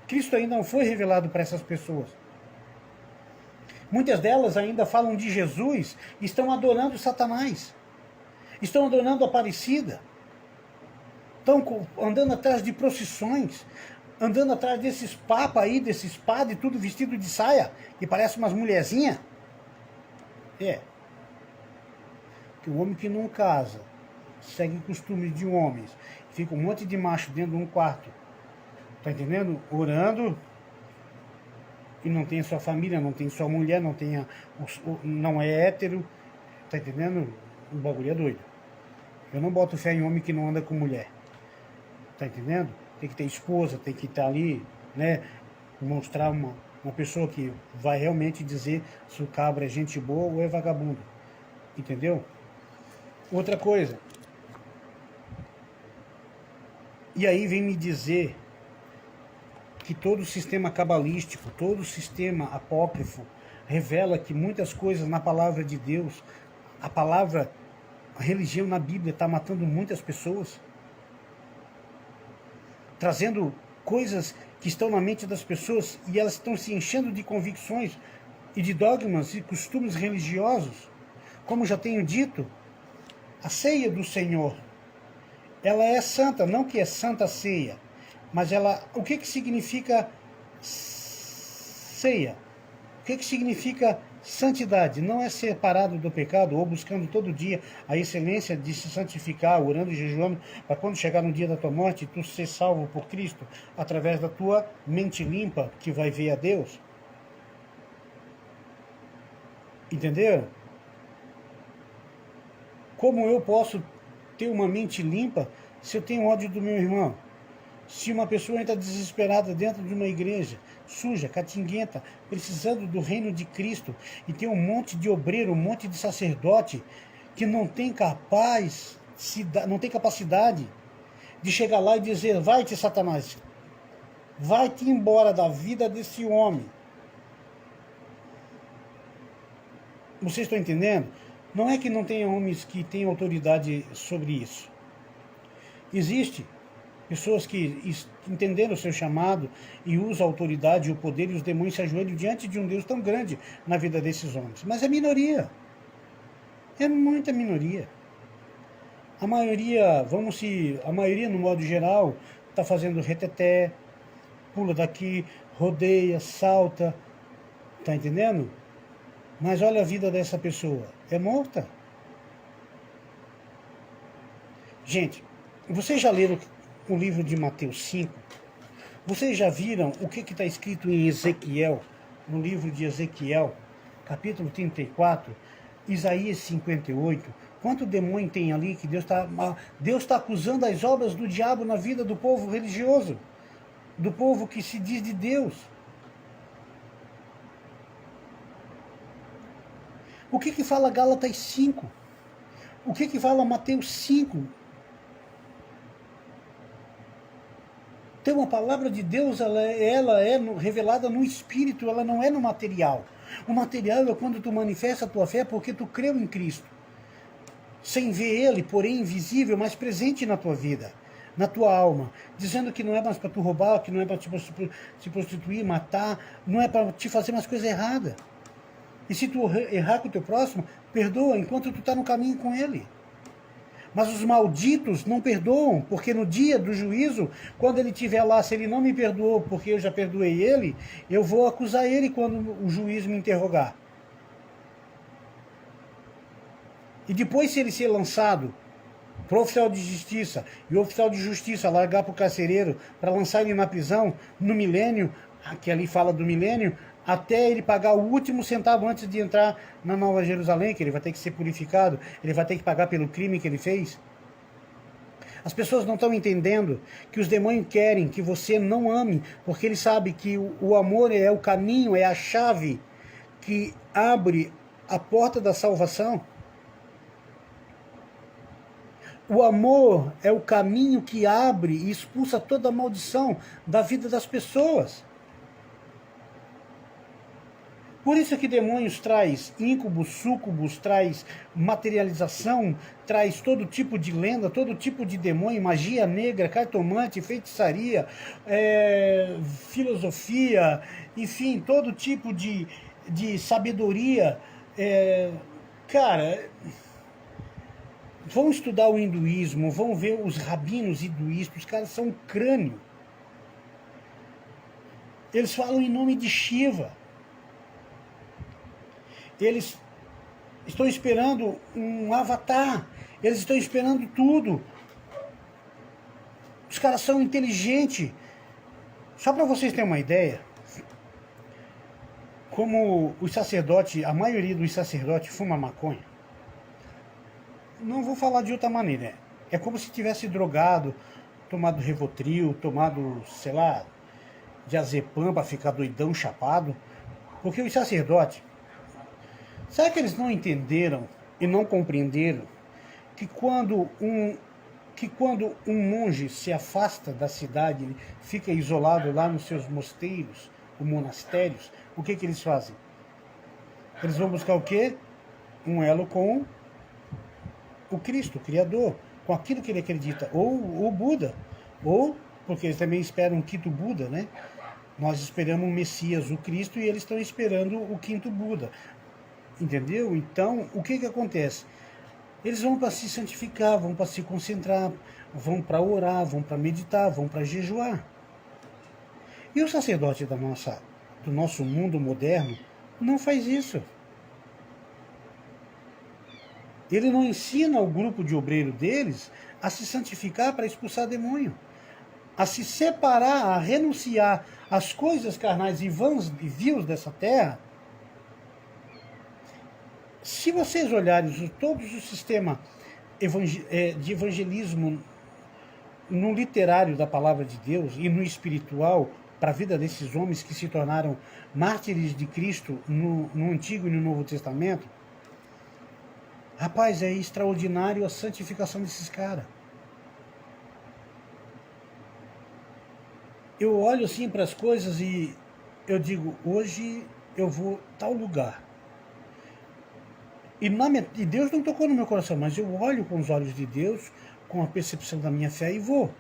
Cristo ainda não foi revelado para essas pessoas. Muitas delas ainda falam de Jesus e estão adorando Satanás. Estão adorando a Aparecida. Estão andando atrás de procissões, andando atrás desses papas aí, desses padres, tudo vestido de saia, que parece umas mulherzinhas. Que o homem que não casa, segue costumes de homens, fica um monte de macho dentro de um quarto, tá entendendo? Orando, e não tem a sua família, não tem sua mulher, não é hétero, tá entendendo? O bagulho é doido. Eu não boto fé em homem que não anda com mulher, tá entendendo? Tem que ter esposa, tem que estar ali, né? Mostrar uma pessoa que vai realmente dizer se o cabra é gente boa ou é vagabundo. Entendeu? Outra coisa. E aí vem me dizer que todo o sistema cabalístico, todo o sistema apócrifo revela que muitas coisas na palavra de Deus, a religião na Bíblia está matando muitas pessoas, trazendo coisas que estão na mente das pessoas e elas estão se enchendo de convicções e de dogmas e costumes religiosos. Como já tenho dito, a ceia do Senhor, ela é santa, não que é santa ceia, mas o que significa ceia? O que significa santidade? Não é separado do pecado ou buscando todo dia a excelência de se santificar, orando e jejuando, para quando chegar no dia da tua morte, tu ser salvo por Cristo, através da tua mente limpa, que vai ver a Deus. Entenderam? Como eu posso ter uma mente limpa se eu tenho ódio do meu irmão? Se uma pessoa entra desesperada dentro de uma igreja, suja, catinguenta, precisando do reino de Cristo, e tem um monte de obreiro, um monte de sacerdote que não tem capacidade de chegar lá e dizer, vai-te, Satanás, vai-te embora da vida desse homem. Vocês estão entendendo? Não é que não tenha homens que tenham autoridade sobre isso. Existe pessoas que entenderam o seu chamado e usam a autoridade, o poder, e os demônios se ajoelham diante de um Deus tão grande na vida desses homens. Mas é minoria. É muita minoria. A maioria, a maioria no modo geral, está fazendo reteté, pula daqui, rodeia, salta, tá entendendo? Mas olha a vida dessa pessoa, é morta. Gente, vocês já leram o livro de Mateus 5? Vocês já viram o que está escrito em Ezequiel, no livro de Ezequiel, capítulo 34, Isaías 58? Quanto demônio tem ali que Deus tá acusando as obras do diabo na vida do povo religioso, do povo que se diz de Deus. O que fala Gálatas 5? O que fala Mateus 5? Tem uma palavra de Deus, ela é revelada no Espírito, ela não é no material. O material é quando tu manifesta a tua fé porque tu creu em Cristo. Sem ver Ele, porém invisível, mas presente na tua vida, na tua alma. Dizendo que não é mais para tu roubar, que não é para te prostituir, matar, não é para te fazer mais coisa errada. E se tu errar com o teu próximo, perdoa enquanto tu está no caminho com ele. Mas os malditos não perdoam, porque no dia do juízo, quando ele estiver lá, se ele não me perdoou porque eu já perdoei ele, eu vou acusar ele quando o juiz me interrogar. E depois, se ele ser lançado para o oficial de justiça, e o oficial de justiça largar para o carcereiro para lançar ele na prisão, no milênio, que ali fala do milênio, até ele pagar o último centavo antes de entrar na Nova Jerusalém, que ele vai ter que ser purificado, ele vai ter que pagar pelo crime que ele fez. As pessoas não estão entendendo que os demônios querem que você não ame, porque eles sabem que o amor é o caminho, é a chave que abre a porta da salvação. O amor é o caminho que abre e expulsa toda a maldição da vida das pessoas. Por isso que demônios traz íncubos, súcubos, traz materialização, traz todo tipo de lenda, todo tipo de demônio, magia negra, cartomante, feitiçaria, filosofia, enfim, todo tipo de sabedoria. Cara, vão estudar o hinduísmo, vão ver os rabinos hinduístas, os caras são um crânio. Eles falam em nome de Shiva. Eles estão esperando um avatar. Eles estão esperando tudo. Os caras são inteligentes. Só para vocês terem uma ideia, como os sacerdotes, a maioria dos sacerdotes fuma maconha, não vou falar de outra maneira. É como se tivesse drogado, tomado Rivotril, tomado, sei lá, diazepam para ficar doidão, chapado. Porque os sacerdotes, será que eles não entenderam e não compreenderam que quando um monge se afasta da cidade, ele fica isolado lá nos seus mosteiros, ou monastérios, o que eles fazem? Eles vão buscar o quê? Um elo com o Cristo, o Criador, com aquilo que ele acredita, ou o Buda, ou, porque eles também esperam um quinto Buda, né? Nós esperamos o Messias, o Cristo, e eles estão esperando o quinto Buda. Entendeu? Então, o que acontece? Eles vão para se santificar, vão para se concentrar, vão para orar, vão para meditar, vão para jejuar. E o sacerdote do nosso mundo moderno não faz isso. Ele não ensina o grupo de obreiro deles a se santificar para expulsar demônio, a se separar, a renunciar às coisas carnais e vãs e vios dessa terra. Se vocês olharem todo o sistema de evangelismo no literário da palavra de Deus e no espiritual para a vida desses homens que se tornaram mártires de Cristo no Antigo e no Novo Testamento, rapaz, é extraordinário a santificação desses caras. Eu olho assim para as coisas e eu digo, hoje eu vou a tal lugar. E Deus não tocou no meu coração, mas eu olho com os olhos de Deus, com a percepção da minha fé e vou.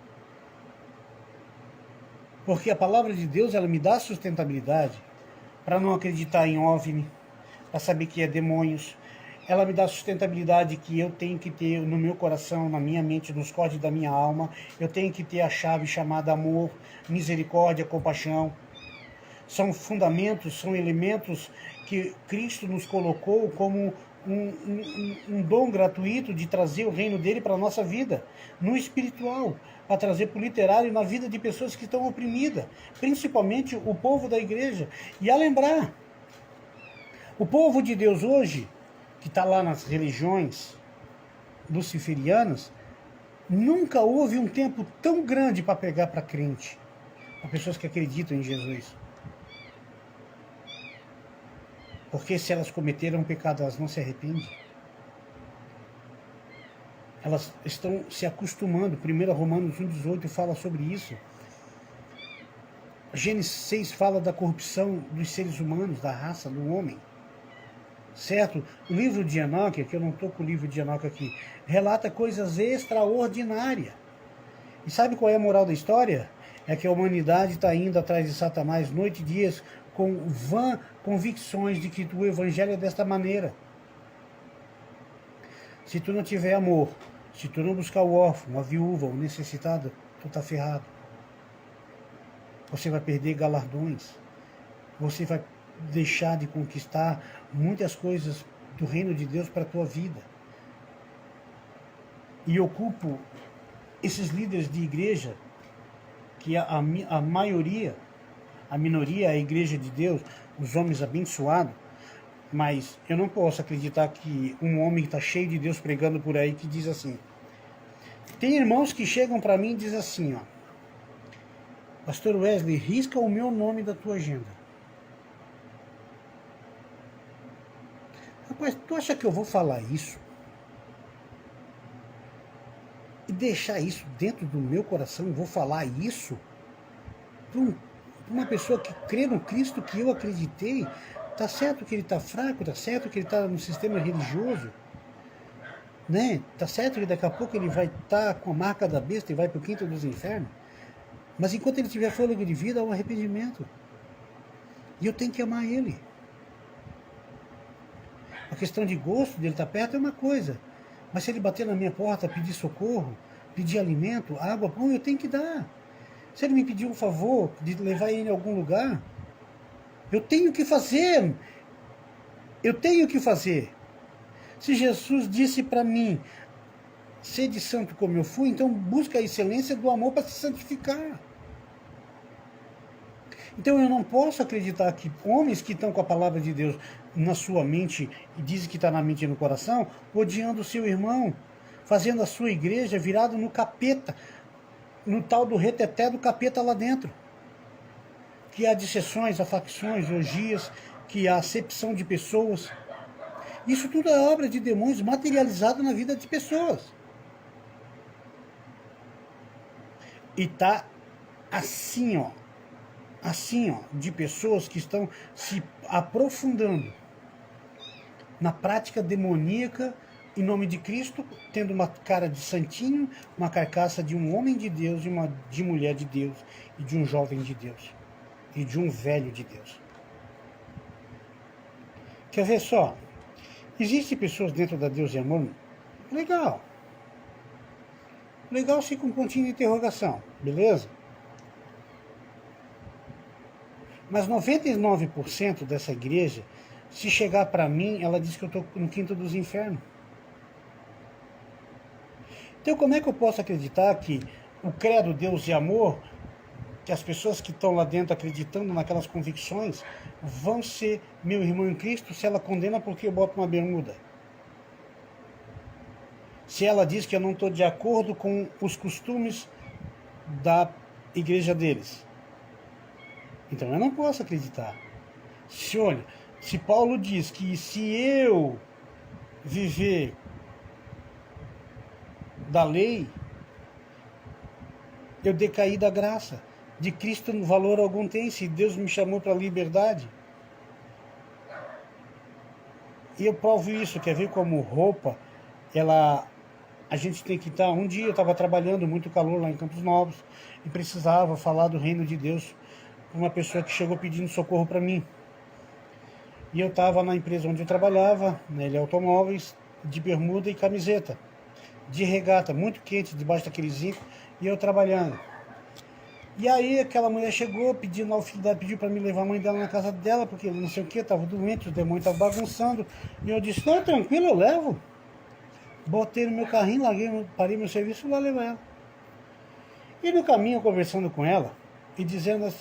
Porque a palavra de Deus, ela me dá sustentabilidade para não acreditar em OVNI, para saber que é demônios. Ela me dá sustentabilidade que eu tenho que ter no meu coração, na minha mente, nos códigos da minha alma. Eu tenho que ter a chave chamada amor, misericórdia, compaixão. São fundamentos, são elementos que Cristo nos colocou como um dom gratuito de trazer o reino dele para a nossa vida, no espiritual, para trazer para o literário na vida de pessoas que estão oprimidas, principalmente o povo da igreja. E a lembrar, o povo de Deus hoje, que está lá nas religiões luciferianas, nunca houve um tempo tão grande para pegar para crente, para pessoas que acreditam em Jesus. Porque se elas cometeram um pecado, elas não se arrependem. Elas estão se acostumando. 1 Romanos 1,18 fala sobre isso. Gênesis 6 fala da corrupção dos seres humanos, da raça, do homem. Certo? O livro de Enoque, que eu não estou com o livro de Enoque aqui, relata coisas extraordinárias. E sabe qual é a moral da história? É que a humanidade está indo atrás de Satanás noite e dias com vã convicções de que o evangelho é desta maneira. Se tu não tiver amor, se tu não buscar o órfão, a viúva, o necessitado, tu tá ferrado. Você vai perder galardões. Você vai deixar de conquistar muitas coisas do reino de Deus para a tua vida. E eu culpo esses líderes de igreja, que a maioria, a minoria é a igreja de Deus, os homens abençoados, mas eu não posso acreditar que um homem está cheio de Deus pregando por aí que diz assim. Tem irmãos que chegam para mim e dizem assim, ó, Pastor Wesley, risca o meu nome da tua agenda. Rapaz, tu acha que eu vou falar isso? E deixar isso dentro do meu coração, eu vou falar isso? Para uma pessoa que crê no Cristo que eu acreditei, tá certo que ele está fraco, tá certo que ele está no sistema religioso, né? Tá certo que daqui a pouco ele vai estar com a marca da besta e vai para o quinto dos infernos. Mas enquanto ele tiver fôlego de vida, há um arrependimento. E eu tenho que amar ele. A questão de gosto dele estar perto é uma coisa. Mas se ele bater na minha porta, pedir socorro, pedir alimento, água, pão, eu tenho que dar. Se ele me pedir um favor de levar ele em algum lugar, eu tenho que fazer. Eu tenho que fazer. Se Jesus disse para mim, sede santo como eu fui, então busca a excelência do amor para se santificar. Então eu não posso acreditar que homens que estão com a palavra de Deus na sua mente, e dizem que está na mente e no coração, odiando o seu irmão, fazendo a sua igreja virada no capeta, no tal do reteté do capeta lá dentro. Que há dissessões, há facções, orgias, que há acepção de pessoas. Isso tudo é obra de demônios materializado na vida de pessoas. E tá assim, ó, de pessoas que estão se aprofundando na prática demoníaca em nome de Cristo, tendo uma cara de santinho, uma carcaça de um homem de Deus, de mulher de Deus, e de um jovem de Deus, e de um velho de Deus. Quer ver só? Existem pessoas dentro da Deus e Amor? Legal. Legal se com um pontinho de interrogação, beleza? Mas 99% dessa igreja, se chegar para mim, ela diz que eu estou no quinto dos infernos. Então como é que eu posso acreditar que o credo Deus e Amor, que as pessoas que estão lá dentro acreditando naquelas convicções, vão ser meu irmão em Cristo se ela condena porque eu boto uma bermuda? Se ela diz que eu não estou de acordo com os costumes da igreja deles. Então eu não posso acreditar. Olha, se Paulo diz que se eu viver da lei, eu decaí da graça. De Cristo valor algum tem, se Deus me chamou para a liberdade. E eu provo isso, quer ver como roupa, a gente tem que estar... Um dia eu estava trabalhando, muito calor lá em Campos Novos, e precisava falar do reino de Deus para uma pessoa que chegou pedindo socorro para mim. E eu estava na empresa onde eu trabalhava, na L Automóveis, de bermuda e camiseta, de regata, muito quente, debaixo daquele zinco, e eu trabalhando. E aí aquela mulher chegou, pedindo ao filho dela, pediu para me levar a mãe dela na casa dela, porque não sei o que, estava doente, o demônio estava bagunçando. E eu disse, não, tranquilo, eu levo. Botei no meu carrinho, larguei, parei meu serviço e lá levar ela. E no caminho, conversando com ela, e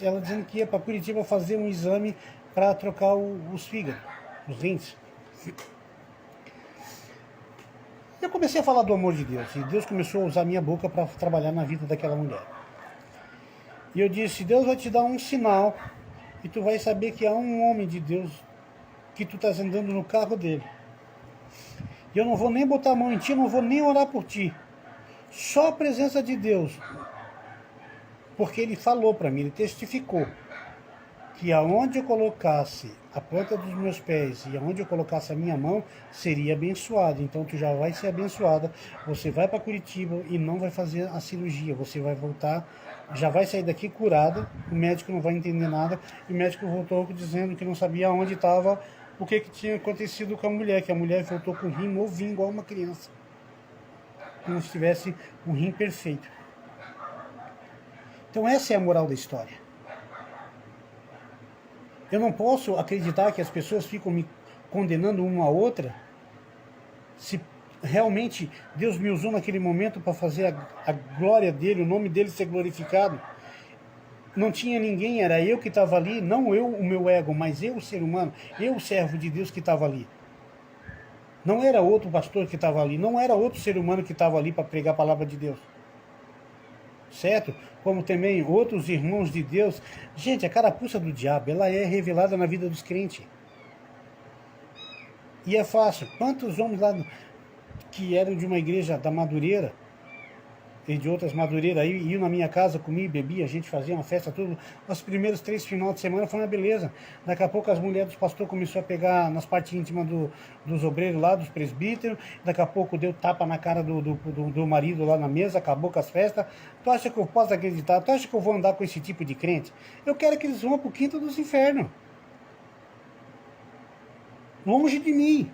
ela dizendo que ia para Curitiba fazer um exame para trocar os fígados, os rins. Eu comecei a falar do amor de Deus, e Deus começou a usar minha boca para trabalhar na vida daquela mulher. E eu disse, Deus vai te dar um sinal, e tu vai saber que há um homem de Deus, que tu estás andando no carro dele. E eu não vou nem botar a mão em ti, eu não vou nem orar por ti. Só a presença de Deus. Porque ele falou para mim, ele testificou, que aonde eu colocasse a planta dos meus pés e aonde eu colocasse a minha mão, seria abençoado. Então tu já vai ser abençoada, você vai para Curitiba e não vai fazer a cirurgia, você vai voltar, já vai sair daqui curada, o médico não vai entender nada, e o médico voltou dizendo que não sabia onde estava, o que tinha acontecido com a mulher, que a mulher voltou com o rim novinho, igual uma criança, como se tivesse um rim perfeito. Então essa é a moral da história. Eu não posso acreditar que as pessoas ficam me condenando uma a outra, se realmente Deus me usou naquele momento para fazer a glória dele, o nome dele ser glorificado. Não tinha ninguém, era eu que estava ali, não eu, o meu ego, mas eu, o ser humano, eu, o servo de Deus que estava ali. Não era outro pastor que estava ali, não era outro ser humano que estava ali para pregar a palavra de Deus. Certo? Como também outros irmãos de Deus. Gente, a carapuça do diabo, ela é revelada na vida dos crentes. E é fácil. Quantos homens lá que eram de uma igreja da Madureira, e de outras Madureiras aí, iam na minha casa, comia e bebia, a gente fazia uma festa, tudo. Os primeiros 3 finais de semana foi uma beleza. Daqui a pouco as mulheres dos pastores começaram a pegar nas partes íntimas dos obreiros lá, dos presbíteros. Daqui a pouco deu tapa na cara do marido lá na mesa, acabou com as festas. Tu acha que eu posso acreditar? Tu acha que eu vou andar com esse tipo de crente? Eu quero que eles vão pro quinto dos infernos. Longe de mim.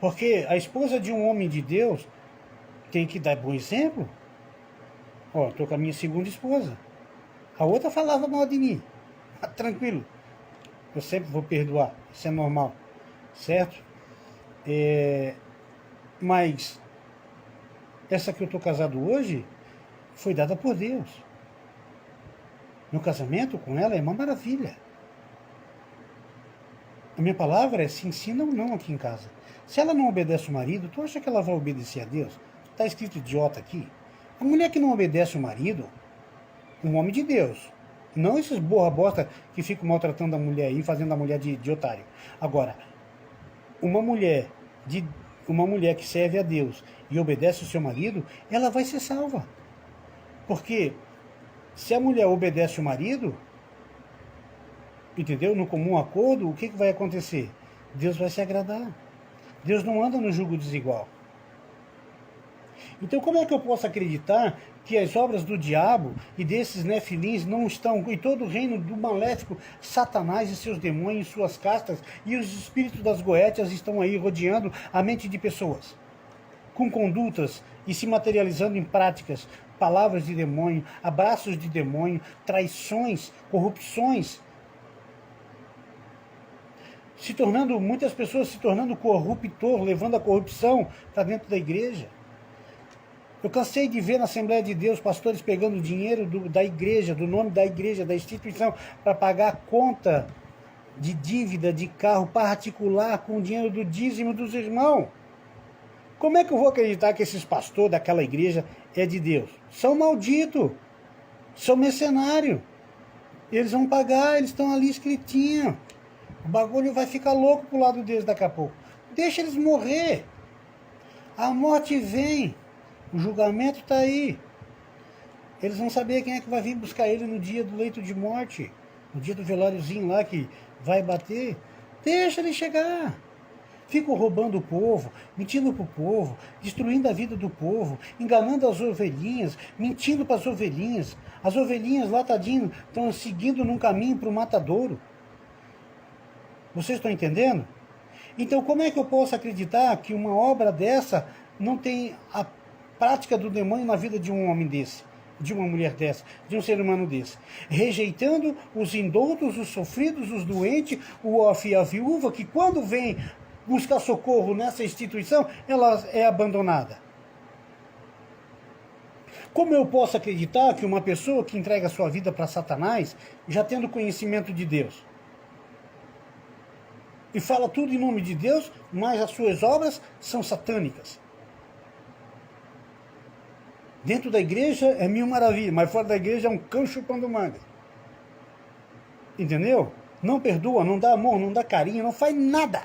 Porque a esposa de um homem de Deus tem que dar bom exemplo. Ó, tô com a minha segunda esposa. A outra falava mal de mim. Tranquilo. Eu sempre vou perdoar. Isso é normal. Certo? Mas essa que eu tô casado hoje foi dada por Deus. Meu casamento com ela é uma maravilha. A minha palavra é se ensina ou não aqui em casa. Se ela não obedece o marido, tu acha que ela vai obedecer a Deus? Está escrito idiota aqui. A mulher que não obedece o marido, um homem de Deus. Não esses borra bosta que ficam maltratando a mulher aí, fazendo a mulher de otário. Agora, uma mulher que serve a Deus e obedece o seu marido, ela vai ser salva. Porque se a mulher obedece o marido, entendeu? No comum acordo, o que vai acontecer? Deus vai se agradar. Deus não anda no jugo desigual. Então como é que eu posso acreditar que as obras do diabo e desses nefilins não estão, e todo o reino do maléfico, Satanás e seus demônios, suas castas, e os espíritos das goétias estão aí rodeando a mente de pessoas, com condutas e se materializando em práticas, palavras de demônio, abraços de demônio, traições, corrupções, muitas pessoas se tornando corruptor, levando a corrupção para dentro da igreja. Eu cansei de ver na Assembleia de Deus pastores pegando dinheiro da igreja, do nome da igreja, da instituição, para pagar a conta de dívida de carro particular com o dinheiro do dízimo dos irmãos. Como é que eu vou acreditar que esses pastores daquela igreja é de Deus? São malditos, são mercenários. Eles vão pagar, eles estão ali escritinho. O bagulho vai ficar louco pro lado deles daqui a pouco. Deixa eles morrer. A morte vem. O julgamento está aí. Eles vão saber quem é que vai vir buscar ele no dia do leito de morte. No dia do velóriozinho lá que vai bater. Deixa ele chegar. ficam roubando o povo, mentindo para o povo, destruindo a vida do povo, enganando as ovelhinhas, mentindo para as ovelhinhas lá, tadinho, estão seguindo num caminho para o matadouro. Vocês estão entendendo? Então, como é que eu posso acreditar que uma obra dessa não tem a prática do demônio na vida de um homem desse, de uma mulher dessa, de um ser humano desse? Rejeitando os indoutos, os sofridos, os doentes, o órfão e a viúva, que quando vem buscar socorro nessa instituição, ela é abandonada. Como eu posso acreditar que uma pessoa que entrega sua vida para Satanás, já tendo conhecimento de Deus, e fala tudo em nome de Deus, mas as suas obras são satânicas? Dentro da igreja é mil maravilhas, mas fora da igreja é um cão chupando manga. Entendeu? Não perdoa, não dá amor, não dá carinho, não faz nada.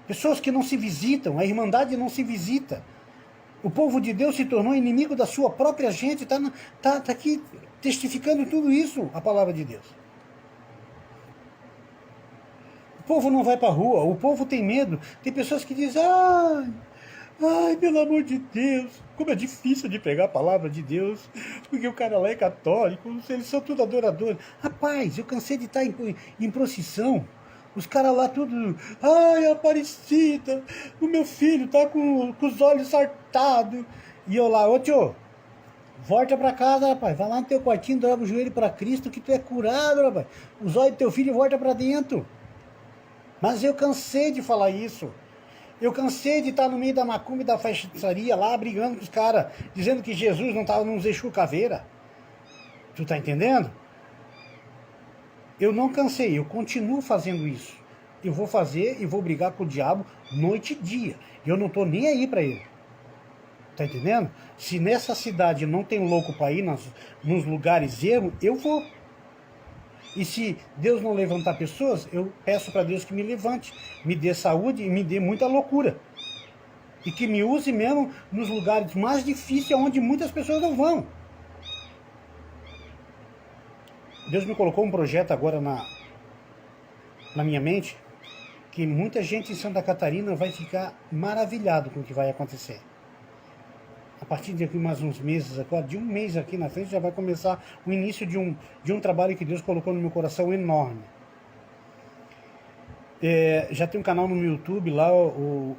Pessoas que não se visitam, a irmandade não se visita. O povo de Deus se tornou inimigo da sua própria gente, tá aqui testificando tudo isso, a palavra de Deus. O povo não vai para a rua, o povo tem medo. Tem pessoas que dizem, ai, pelo amor de Deus, como é difícil de pegar a palavra de Deus, porque o cara lá é católico, eles são tudo adoradores. Rapaz, eu cansei de estar em procissão, os caras lá tudo, ai, Aparecida, o meu filho tá com os olhos sartados. E eu lá, ô tio, volta pra casa, rapaz, vai lá no teu quartinho, dobra o joelho para Cristo que tu é curado, rapaz. Os olhos do teu filho volta para dentro. Mas eu cansei de falar isso. Eu cansei de estar no meio da macumba e da feitiçaria lá, brigando com os caras, dizendo que Jesus não estava nos Exu Caveira. Tu tá entendendo? Eu não cansei, eu continuo fazendo isso. Eu vou fazer e vou brigar com o diabo noite e dia. Eu não tô nem aí para ele. Tá entendendo? Se nessa cidade não tem louco para ir nos lugares ermos, eu vou. E se Deus não levantar pessoas, eu peço para Deus que me levante, me dê saúde e me dê muita loucura. E que me use mesmo nos lugares mais difíceis, onde muitas pessoas não vão. Deus me colocou um projeto agora na minha mente, que muita gente em Santa Catarina vai ficar maravilhado com o que vai acontecer. A partir de aqui mais uns meses, agora, de um mês aqui na frente, já vai começar o início de um trabalho que Deus colocou no meu coração enorme. Já tem um canal no meu YouTube lá, o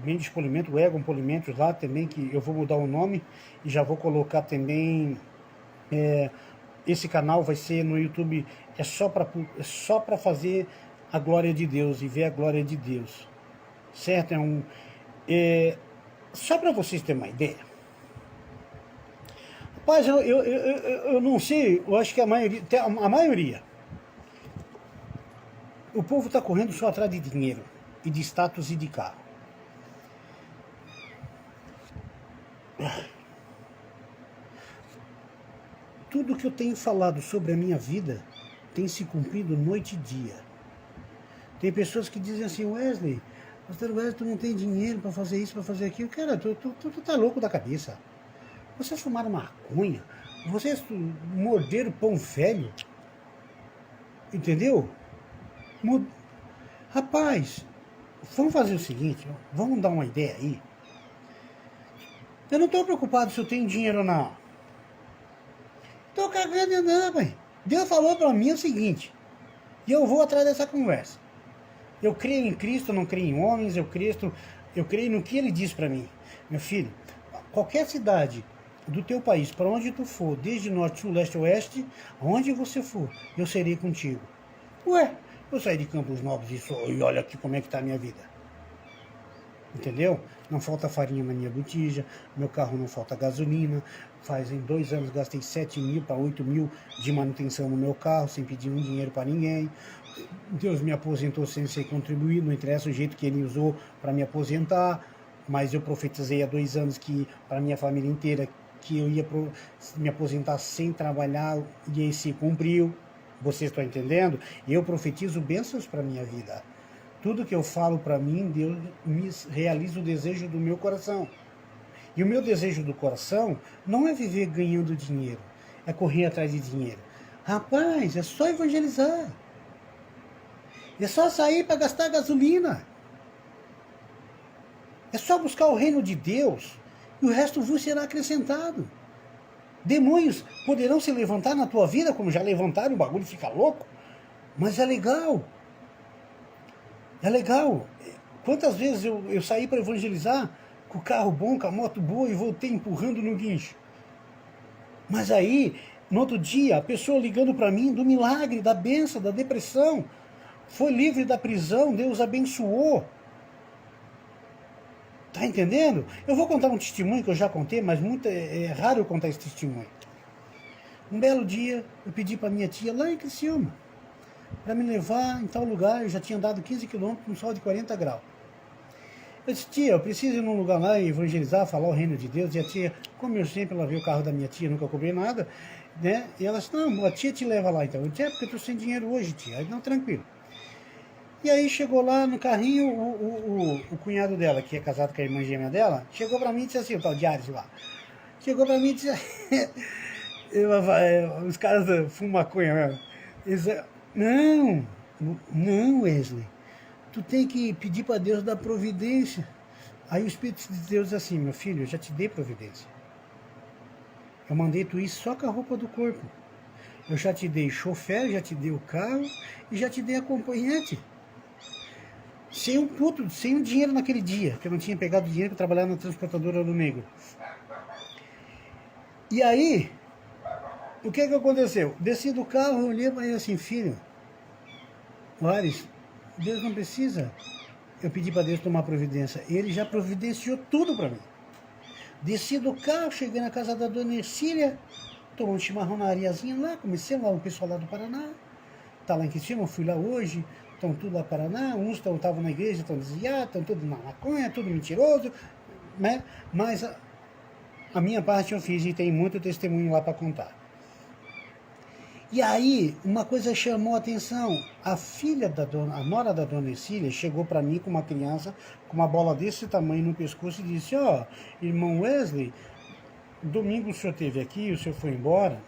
Mendes Polimento, o Egon Polimentos lá também, que eu vou mudar o nome e já vou colocar também. Esse canal vai ser no YouTube, é só para fazer a glória de Deus e ver a glória de Deus. Certo? Só para vocês terem uma ideia. Rapaz, eu não sei, eu acho que a maioria, o povo está correndo só atrás de dinheiro, e de status e de carro. Tudo que eu tenho falado sobre a minha vida tem se cumprido noite e dia. Tem pessoas que dizem assim, Wesley, Pastor Wesley, tu não tem dinheiro para fazer isso, para fazer aquilo. Cara, tu tá louco da cabeça. Vocês fumaram maconha, vocês morderam pão velho, entendeu? Rapaz, vamos fazer o seguinte, vamos dar uma ideia aí. Eu não estou preocupado se eu tenho dinheiro ou não. Estou cagando não, pai. Deus falou para mim o seguinte, e eu vou atrás dessa conversa. Eu creio em Cristo, não creio em homens, eu creio no que Ele diz para mim. Meu filho, qualquer cidade do teu país, para onde tu for, desde norte, sul, leste, oeste, aonde você for, eu serei contigo. Ué, eu saí de Campos Novos e olha aqui como é que está a minha vida. Entendeu? Não falta farinha na minha botija, meu carro não falta gasolina, fazem 2 anos gastei 7 mil para 8 mil de manutenção no meu carro, sem pedir um dinheiro para ninguém. Deus me aposentou sem ser contribuído, não interessa o jeito que Ele usou para me aposentar, mas eu profetizei há 2 anos que para minha família inteira, que eu ia me aposentar sem trabalhar, e aí se cumpriu. Vocês estão entendendo? E eu profetizo bênçãos para a minha vida. Tudo que eu falo para mim, Deus me realiza o desejo do meu coração. E o meu desejo do coração não é viver ganhando dinheiro, é correr atrás de dinheiro. Rapaz, é só evangelizar. É só sair para gastar gasolina. É só buscar o reino de Deus e o resto vos será acrescentado. Demônios poderão se levantar na tua vida, como já levantaram, o bagulho fica louco, mas é legal. É legal. Quantas vezes eu saí para evangelizar com o carro bom, com a moto boa e voltei empurrando no guincho. Mas aí, no outro dia, a pessoa ligando para mim do milagre, da bênção, da depressão, foi livre da prisão, Deus abençoou. Tá entendendo? Eu vou contar um testemunho que eu já contei, mas é raro eu contar esse testemunho. Um belo dia, eu pedi para minha tia lá em Criciúma, para me levar em tal lugar. Eu já tinha andado 15 quilômetros com sol de 40 graus. Eu disse, tia, eu preciso ir num lugar lá e evangelizar, falar o reino de Deus. E a tia, como eu sempre lavei o carro da minha tia, nunca cobrei nada, né? E ela disse, não, a tia te leva lá então. Eu disse, porque eu estou sem dinheiro hoje, tia. Aí, não, tranquilo. E aí chegou lá no carrinho, o cunhado dela, que é casado com a irmã gêmea dela, chegou pra mim e disse assim, o tal de Ares lá. Chegou pra mim e disse, os caras fumam maconha mesmo. Disse, não, Wesley, tu tem que pedir para Deus dar providência. Aí o Espírito de Deus diz assim, meu filho, eu já te dei providência. Eu mandei tu ir só com a roupa do corpo. Eu já te dei chofer, já te dei o carro e já te dei acompanhante. Sem um dinheiro naquele dia, porque eu não tinha pegado dinheiro para trabalhar na transportadora do Negro. E aí, o que aconteceu? Desci do carro, eu olhei para ele assim, filho, Ares, Deus não precisa eu pedi para Deus tomar providência. Ele já providenciou tudo para mim. Desci do carro, cheguei na casa da dona Ercília, tomei um chimarrão na areazinha lá, comecei lá, o pessoal lá do Paraná, tá lá em Criciúma, fui lá hoje, estão tudo lá no Paraná, uns estavam na igreja, estão desviados, estão tudo na maconha, tudo mentiroso, né? Mas a minha parte eu fiz e tem muito testemunho lá para contar. E aí, uma coisa chamou a atenção, a filha a nora da dona Ercília chegou para mim com uma criança, com uma bola desse tamanho no pescoço e disse, irmão Wesley, domingo o senhor esteve aqui, o senhor foi embora,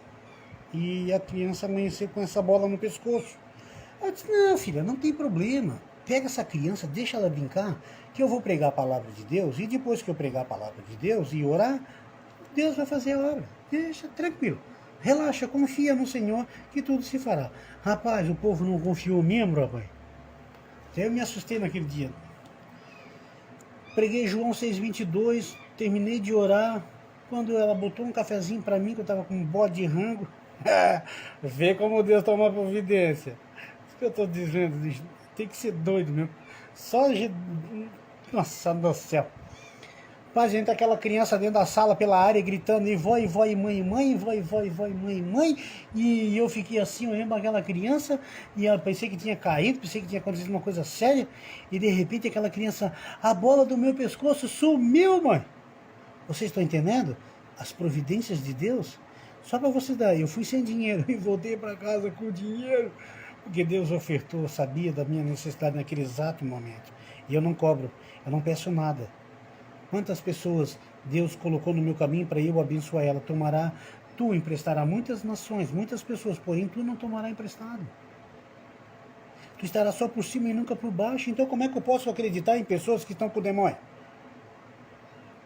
e a criança amanheceu com essa bola no pescoço. Eu disse, não, filha, não tem problema. Pega essa criança, deixa ela brincar, que eu vou pregar a palavra de Deus, e depois que eu pregar a palavra de Deus e orar, Deus vai fazer a obra. Deixa, tranquilo. Relaxa, confia no Senhor, que tudo se fará. Rapaz, o povo não confiou mesmo, rapaz. Até eu me assustei naquele dia. Preguei João 6,22, terminei de orar, quando ela botou um cafezinho para mim, que eu estava com um bode de rango. Vê como Deus toma providência. Isso que eu estou dizendo, tem que ser doido mesmo. Nossa do céu. Mas entra aquela criança dentro da sala pela área gritando, e vó, mãe, mãe. E eu fiquei assim, olhando aquela criança, e eu pensei que tinha caído, pensei que tinha acontecido uma coisa séria, e de repente aquela criança, a bola do meu pescoço sumiu, mãe. Vocês estão entendendo? As providências de Deus? Só para você dar, eu fui sem dinheiro e voltei para casa com dinheiro, porque Deus ofertou, sabia da minha necessidade naquele exato momento. E eu não cobro, eu não peço nada. Quantas pessoas Deus colocou no meu caminho para eu abençoar ela? Tu emprestará muitas nações, muitas pessoas, porém tu não tomará emprestado. Tu estarás só por cima e nunca por baixo. Então como é que eu posso acreditar em pessoas que estão com o demônio?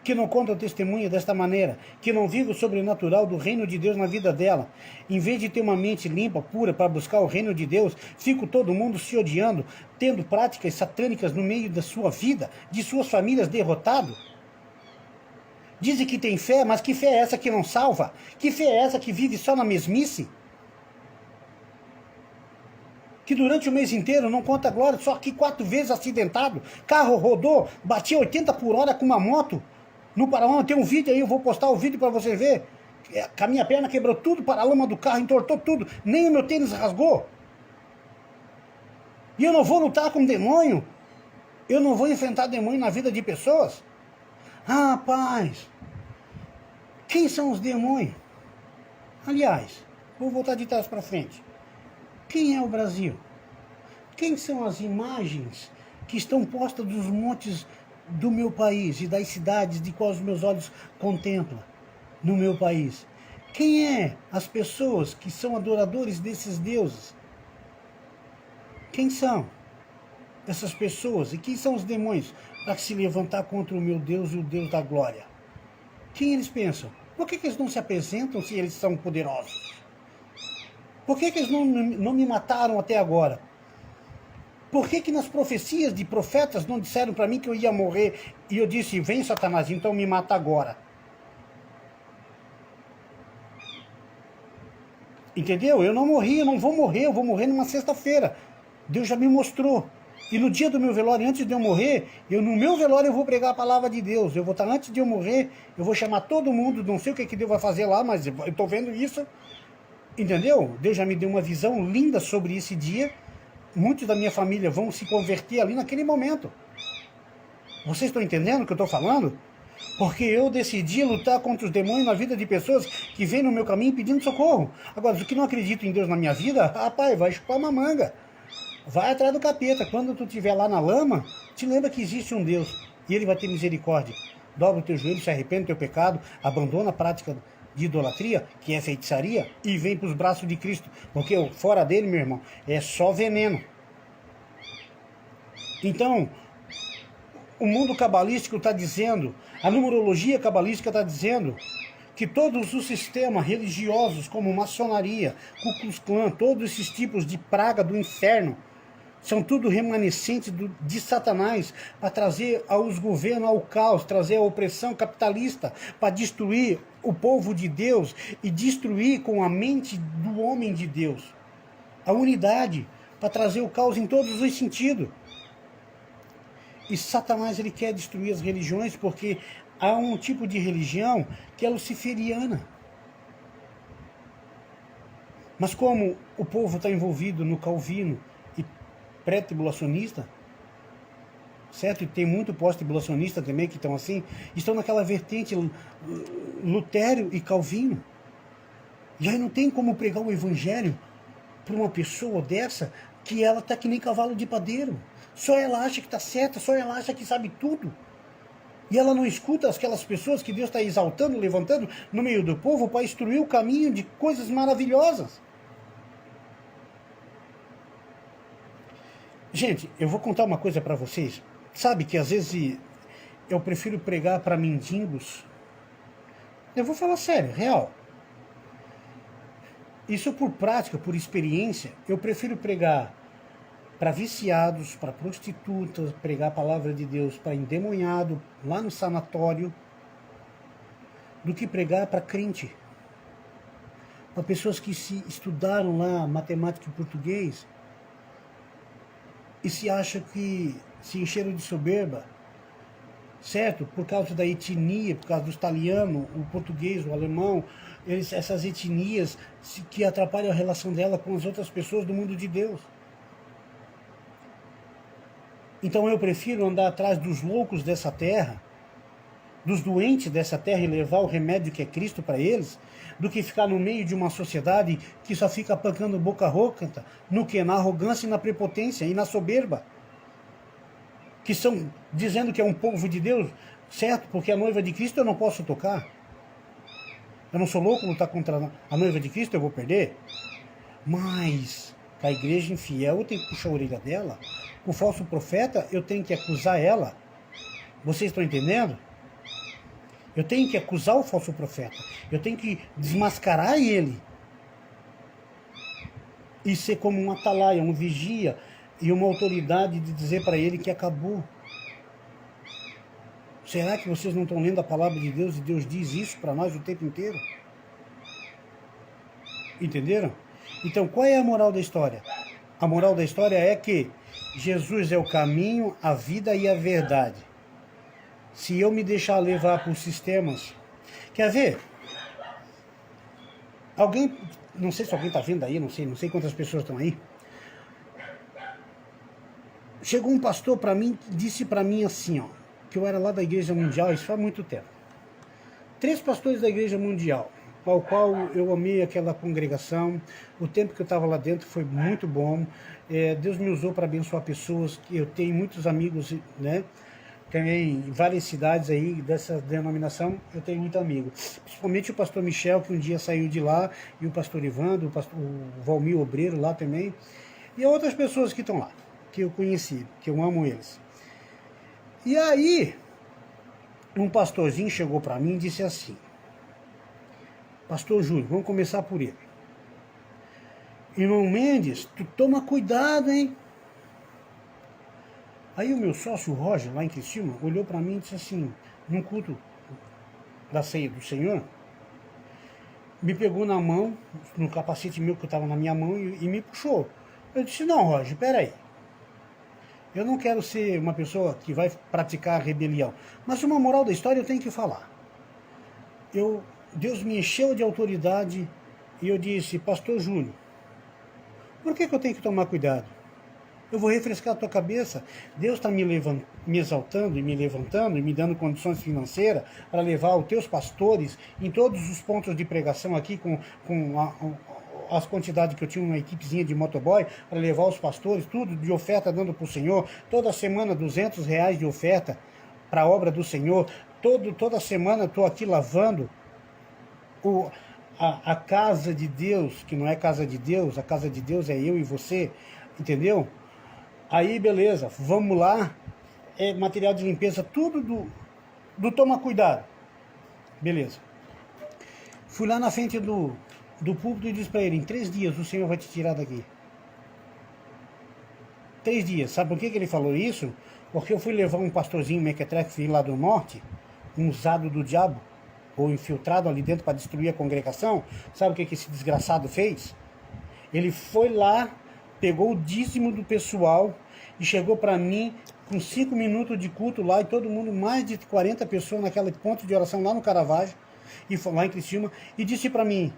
Que não contam testemunha desta maneira, que não vivem o sobrenatural do reino de Deus na vida dela. Em vez de ter uma mente limpa, pura, para buscar o reino de Deus, fica todo mundo se odiando, tendo práticas satânicas no meio da sua vida, de suas famílias derrotados. Dizem que tem fé, mas que fé é essa que não salva? Que fé é essa que vive só na mesmice? Que durante o mês inteiro não conta glória, só que 4 vezes acidentado, carro rodou, batia 80 por hora com uma moto. No Paraná tem um vídeo aí, eu vou postar o vídeo para você ver. A minha perna quebrou tudo, para a lama do carro, entortou tudo, nem o meu tênis rasgou. E eu não vou lutar com demônio? Eu não vou enfrentar demônio na vida de pessoas? Rapaz, quem são os demônios? Aliás, vou voltar de trás para frente. Quem é o Brasil? Quem são as imagens que estão postas dos montes do meu país e das cidades de quais os meus olhos contemplam no meu país? Quem é as pessoas que são adoradores desses deuses? Quem são? dessas pessoas. E quem são os demônios para se levantar contra o meu Deus e o Deus da glória? Quem eles pensam? Por que eles não se apresentam se eles são poderosos? Por que eles não me mataram até agora? Por que nas profecias de profetas não disseram para mim que eu ia morrer e eu disse, vem Satanás, então me mata agora? Entendeu? Eu não morri, eu não vou morrer, eu vou morrer numa sexta-feira. Deus já me mostrou. E no dia do meu velório, antes de eu morrer, no meu velório eu vou pregar a palavra de Deus. Eu vou estar, antes de eu morrer, eu vou chamar todo mundo, não sei o que Deus vai fazer lá, mas eu estou vendo isso. Entendeu? Deus já me deu uma visão linda sobre esse dia. Muitos da minha família vão se converter ali naquele momento. Vocês estão entendendo o que eu estou falando? Porque eu decidi lutar contra os demônios na vida de pessoas que vêm no meu caminho pedindo socorro. Agora, os que não acreditam em Deus na minha vida, rapaz, vai chupar uma manga. Vai atrás do capeta. Quando tu estiver lá na lama, te lembra que existe um Deus. E Ele vai ter misericórdia. Dobra o teu joelho, se arrepende do teu pecado, abandona a prática de idolatria, que é feitiçaria, e vem para os braços de Cristo. Porque fora dele, meu irmão, é só veneno. Então, o mundo cabalístico está dizendo, a numerologia cabalística está dizendo que todos os sistemas religiosos, como maçonaria, Ku Klux Klan, todos esses tipos de praga do inferno, são tudo remanescentes de Satanás para trazer aos governos ao caos, trazer a opressão capitalista, para destruir o povo de Deus e destruir com a mente do homem de Deus a unidade, para trazer o caos em todos os sentidos. E Satanás ele quer destruir as religiões porque há um tipo de religião que é luciferiana. Mas como o povo está envolvido no calvino e pré-tribulacionista, certo? E tem muito pós-tribulacionista também que estão assim, estão naquela vertente Lutério e Calvino. E aí não tem como pregar o evangelho para uma pessoa dessa que ela está que nem cavalo de padeiro. Só ela acha que está certa, só ela acha que sabe tudo. E ela não escuta aquelas pessoas que Deus está exaltando, levantando no meio do povo para instruir o caminho de coisas maravilhosas. Gente, eu vou contar uma coisa para vocês. Sabe que às vezes eu prefiro pregar para mendigos. Eu vou falar sério, real. Isso por prática, por experiência, eu prefiro pregar para viciados, para prostitutas, pregar a palavra de Deus para endemoniado, lá no sanatório, do que pregar para crente. Para pessoas que se estudaram lá matemática e português e se acham que se encheram de soberba, certo? Por causa da etnia, por causa do italiano, o português, o alemão, essas etnias que atrapalham a relação dela com as outras pessoas do mundo de Deus. Então eu prefiro andar atrás dos loucos dessa terra, dos doentes dessa terra e levar o remédio que é Cristo para eles, do que ficar no meio de uma sociedade que só fica pancando boca rouca, no que? Na arrogância e na prepotência e na soberba. Que estão dizendo que é um povo de Deus, certo? Porque a noiva de Cristo eu não posso tocar. Eu não sou louco lutar contra a noiva de Cristo, eu vou perder. Mas a igreja infiel eu tenho que puxar a orelha dela. O falso profeta eu tenho que acusar ela. Vocês estão entendendo? Eu tenho que acusar o falso profeta. Eu tenho que desmascarar ele. E ser como um atalaia, um vigia e uma autoridade de dizer para ele que acabou. Será que vocês não estão lendo a palavra de Deus e Deus diz isso para nós o tempo inteiro? Entenderam? Então, qual é a moral da história? A moral da história é que Jesus é o caminho, a vida e a verdade. Se eu me deixar levar por sistemas... Quer ver? Alguém... Não sei se alguém está vendo aí, não sei quantas pessoas estão aí. Chegou um pastor para mim, disse para mim assim, ó, que eu era lá da Igreja Mundial, isso faz muito tempo. 3 pastores da Igreja Mundial, ao qual eu amei aquela congregação. O tempo que eu estava lá dentro foi muito bom. Deus me usou para abençoar pessoas, que eu tenho muitos amigos, né? Também em várias cidades aí dessa denominação, eu tenho muito amigo. Principalmente o pastor Michel, que um dia saiu de lá, e o pastor Ivandro, o Valmir Obreiro lá também, e outras pessoas que estão lá. que eu conheci, que eu amo eles. E aí, um pastorzinho chegou para mim e disse assim: Pastor Júlio, vamos começar por ele. Irmão Mendes, tu toma cuidado, hein? Aí o meu sócio Roger, lá em Criciúma, olhou para mim e disse assim, num culto da ceia do Senhor, me pegou na mão, no capacete meu que estava na minha mão e me puxou. Eu disse, não, Roger, peraí. Eu não quero ser uma pessoa que vai praticar rebelião, mas uma moral da história eu tenho que falar. Deus me encheu de autoridade e eu disse, Pastor Júlio, por que eu tenho que tomar cuidado? Eu vou refrescar a tua cabeça. Deus está me exaltando e me levantando e me dando condições financeiras para levar os teus pastores em todos os pontos de pregação aqui com as quantidades que eu tinha uma equipezinha de motoboy para levar os pastores, tudo de oferta dando para o Senhor. Toda semana R$200 de oferta para a obra do Senhor. Toda semana estou aqui lavando a casa de Deus, que não é casa de Deus, a casa de Deus é eu e você, entendeu? Aí, beleza, vamos lá, material de limpeza, tudo do toma cuidado. Beleza. Fui lá na frente do púlpito e disse para ele, em 3 dias o Senhor vai te tirar daqui. 3 dias. Sabe por que ele falou isso? Porque eu fui levar um pastorzinho mequetrefe lá do norte, um usado do diabo, ou infiltrado ali dentro para destruir a congregação. Sabe o que esse desgraçado fez? Ele foi lá, pegou o dízimo do pessoal e chegou para mim com 5 minutos de culto lá e todo mundo, mais de 40 pessoas naquele ponto de oração lá no Caravaggio, e lá em Criciúma, e disse para mim,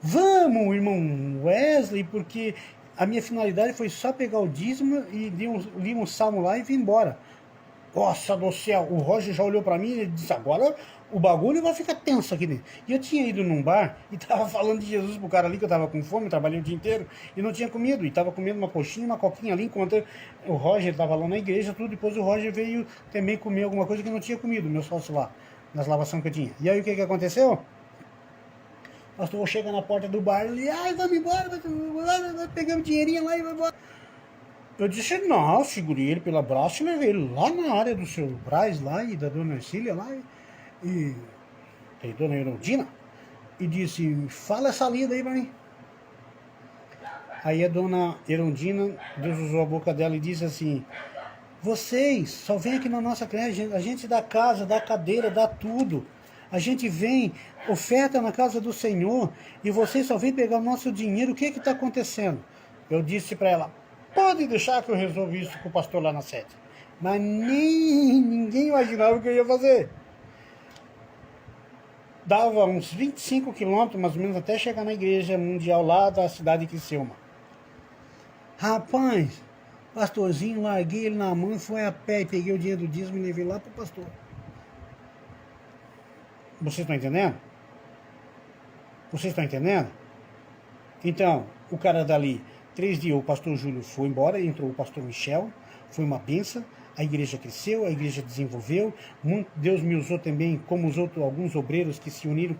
vamos, irmão Wesley, porque a minha finalidade foi só pegar o dízimo e li um salmo lá e vim embora. Nossa do céu, o Roger já olhou para mim e disse, agora o bagulho vai ficar tenso aqui dentro. E eu tinha ido num bar e tava falando de Jesus pro cara ali, que eu tava com fome, trabalhei o dia inteiro e não tinha comido. E tava comendo uma coxinha, uma coquinha ali, enquanto o Roger tava lá na igreja, tudo. Depois o Roger veio também comer alguma coisa que eu não tinha comido, meu sócio lá, nas lavações que eu tinha. E aí o que aconteceu? O pastor chega na porta do bar e ai, vamos embora, pegamos dinheirinho lá e vamos embora. Eu disse, não, segurei ele pela braço e levei ele lá na área do seu Braz lá e da dona Ercília lá e dona Erundina e disse, fala essa lida aí pra mim. Aí a dona Erundina, Deus usou a boca dela e disse assim, vocês só vêm aqui na nossa igreja, a gente dá casa, dá cadeira, dá tudo. A gente vem, oferta na casa do Senhor e vocês só vêm pegar o nosso dinheiro, o que está acontecendo? Eu disse para ela, pode deixar que eu resolva isso com o pastor lá na sede. Mas ninguém imaginava o que eu ia fazer. Dava uns 25 quilômetros, mais ou menos, até chegar na igreja mundial lá da cidade de Criciúma. Rapaz, pastorzinho, larguei ele na mão, foi a pé e peguei o dinheiro do dízimo e levei lá pro pastor. Vocês estão entendendo? Vocês estão entendendo? Então, o cara dali, 3 dias, o pastor Júlio foi embora, entrou o pastor Michel, foi uma benção, a igreja cresceu, a igreja desenvolveu, Deus me usou também, como os outros, alguns obreiros que se uniram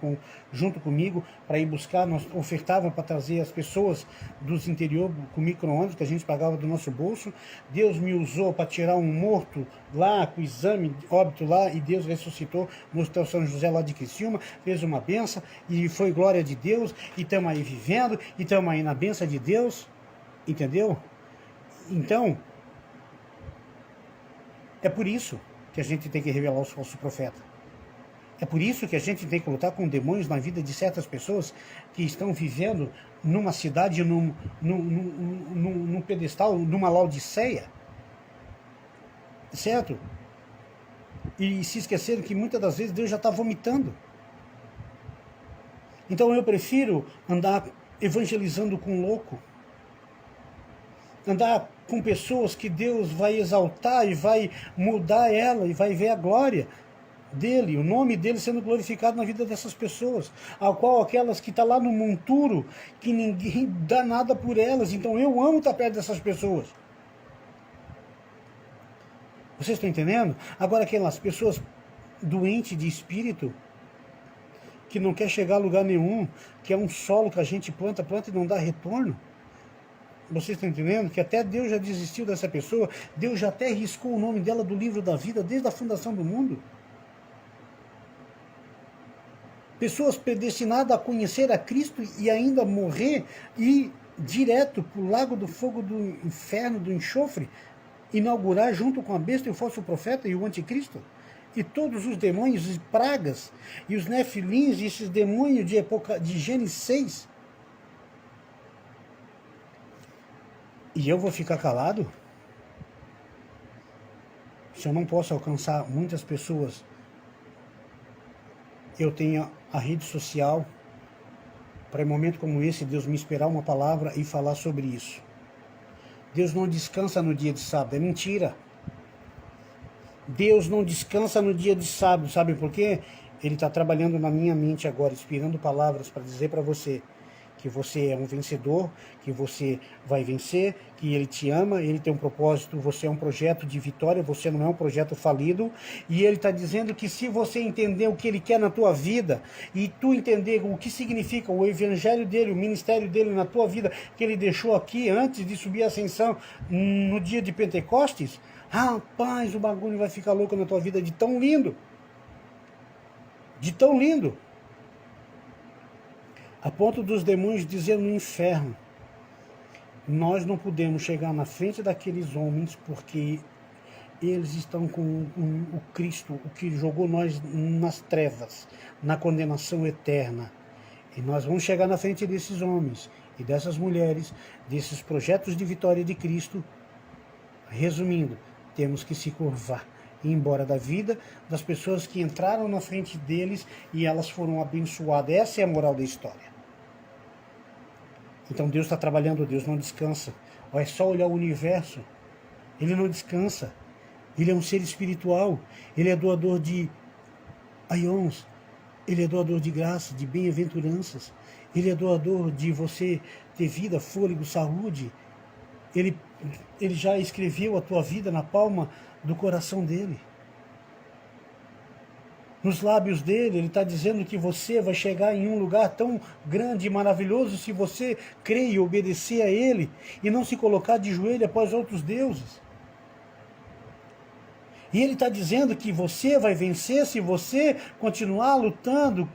junto comigo para ir buscar, nós ofertávamos para trazer as pessoas dos interior com micro-ônibus que a gente pagava do nosso bolso. Deus me usou para tirar um morto lá, com o exame óbito lá, e Deus ressuscitou no Hospital São José lá de Criciúma, fez uma benção, e foi glória de Deus, e estamos aí vivendo, e estamos aí na benção de Deus, entendeu? Então, é por isso que a gente tem que revelar os falsos profetas. É por isso que a gente tem que lutar com demônios na vida de certas pessoas que estão vivendo numa cidade, num pedestal, numa Laodiceia. Certo? E se esqueceram que muitas das vezes Deus já está vomitando. Então eu prefiro andar evangelizando com louco. Andar com pessoas que Deus vai exaltar e vai mudar ela e vai ver a glória dele, o nome dele sendo glorificado na vida dessas pessoas, ao qual aquelas que estão lá no monturo, que ninguém dá nada por elas. Então eu amo estar perto dessas pessoas. Vocês estão entendendo? Agora aquelas pessoas doentes de espírito, que não quer chegar a lugar nenhum, que é um solo que a gente planta e não dá retorno. Vocês estão entendendo? Que até Deus já desistiu dessa pessoa, Deus já até riscou o nome dela do livro da vida desde a fundação do mundo. Pessoas predestinadas a conhecer a Cristo e ainda morrer e direto para o lago do fogo do inferno, do enxofre, inaugurar junto com a besta e o falso profeta e o anticristo. E todos os demônios e pragas, e os nefilins, e esses demônios de Gênesis 6. E eu vou ficar calado? Se eu não posso alcançar muitas pessoas, eu tenho a rede social, para em momento como esse, Deus me esperar uma palavra e falar sobre isso. Deus não descansa no dia de sábado, é mentira. Deus não descansa no dia de sábado, sabe por quê? Ele está trabalhando na minha mente agora, inspirando palavras para dizer para você que você é um vencedor, que você vai vencer, que Ele te ama, Ele tem um propósito, você é um projeto de vitória, você não é um projeto falido, e Ele está dizendo que se você entender o que Ele quer na tua vida, e tu entender o que significa o evangelho dEle, o ministério dEle na tua vida, que Ele deixou aqui antes de subir a ascensão no dia de Pentecostes, rapaz, o bagulho vai ficar louco na tua vida de tão lindo. De tão lindo. A ponto dos demônios dizer no inferno, nós não podemos chegar na frente daqueles homens porque eles estão com o Cristo, o que jogou nós nas trevas, na condenação eterna. E nós vamos chegar na frente desses homens e dessas mulheres, desses projetos de vitória de Cristo. Resumindo, temos que se curvar e ir embora da vida das pessoas que entraram na frente deles e elas foram abençoadas. Essa é a moral da história. Então Deus está trabalhando, Deus não descansa. É só olhar o universo. Ele não descansa. Ele é um ser espiritual. Ele é doador de aions. Ele é doador de graça, de bem-aventuranças. Ele é doador de você ter vida, fôlego, saúde. Ele já escreveu a tua vida na palma do coração dele. Nos lábios dele, ele está dizendo que você vai chegar em um lugar tão grande e maravilhoso se você crer e obedecer a ele e não se colocar de joelho após outros deuses. E ele está dizendo que você vai vencer se você continuar lutando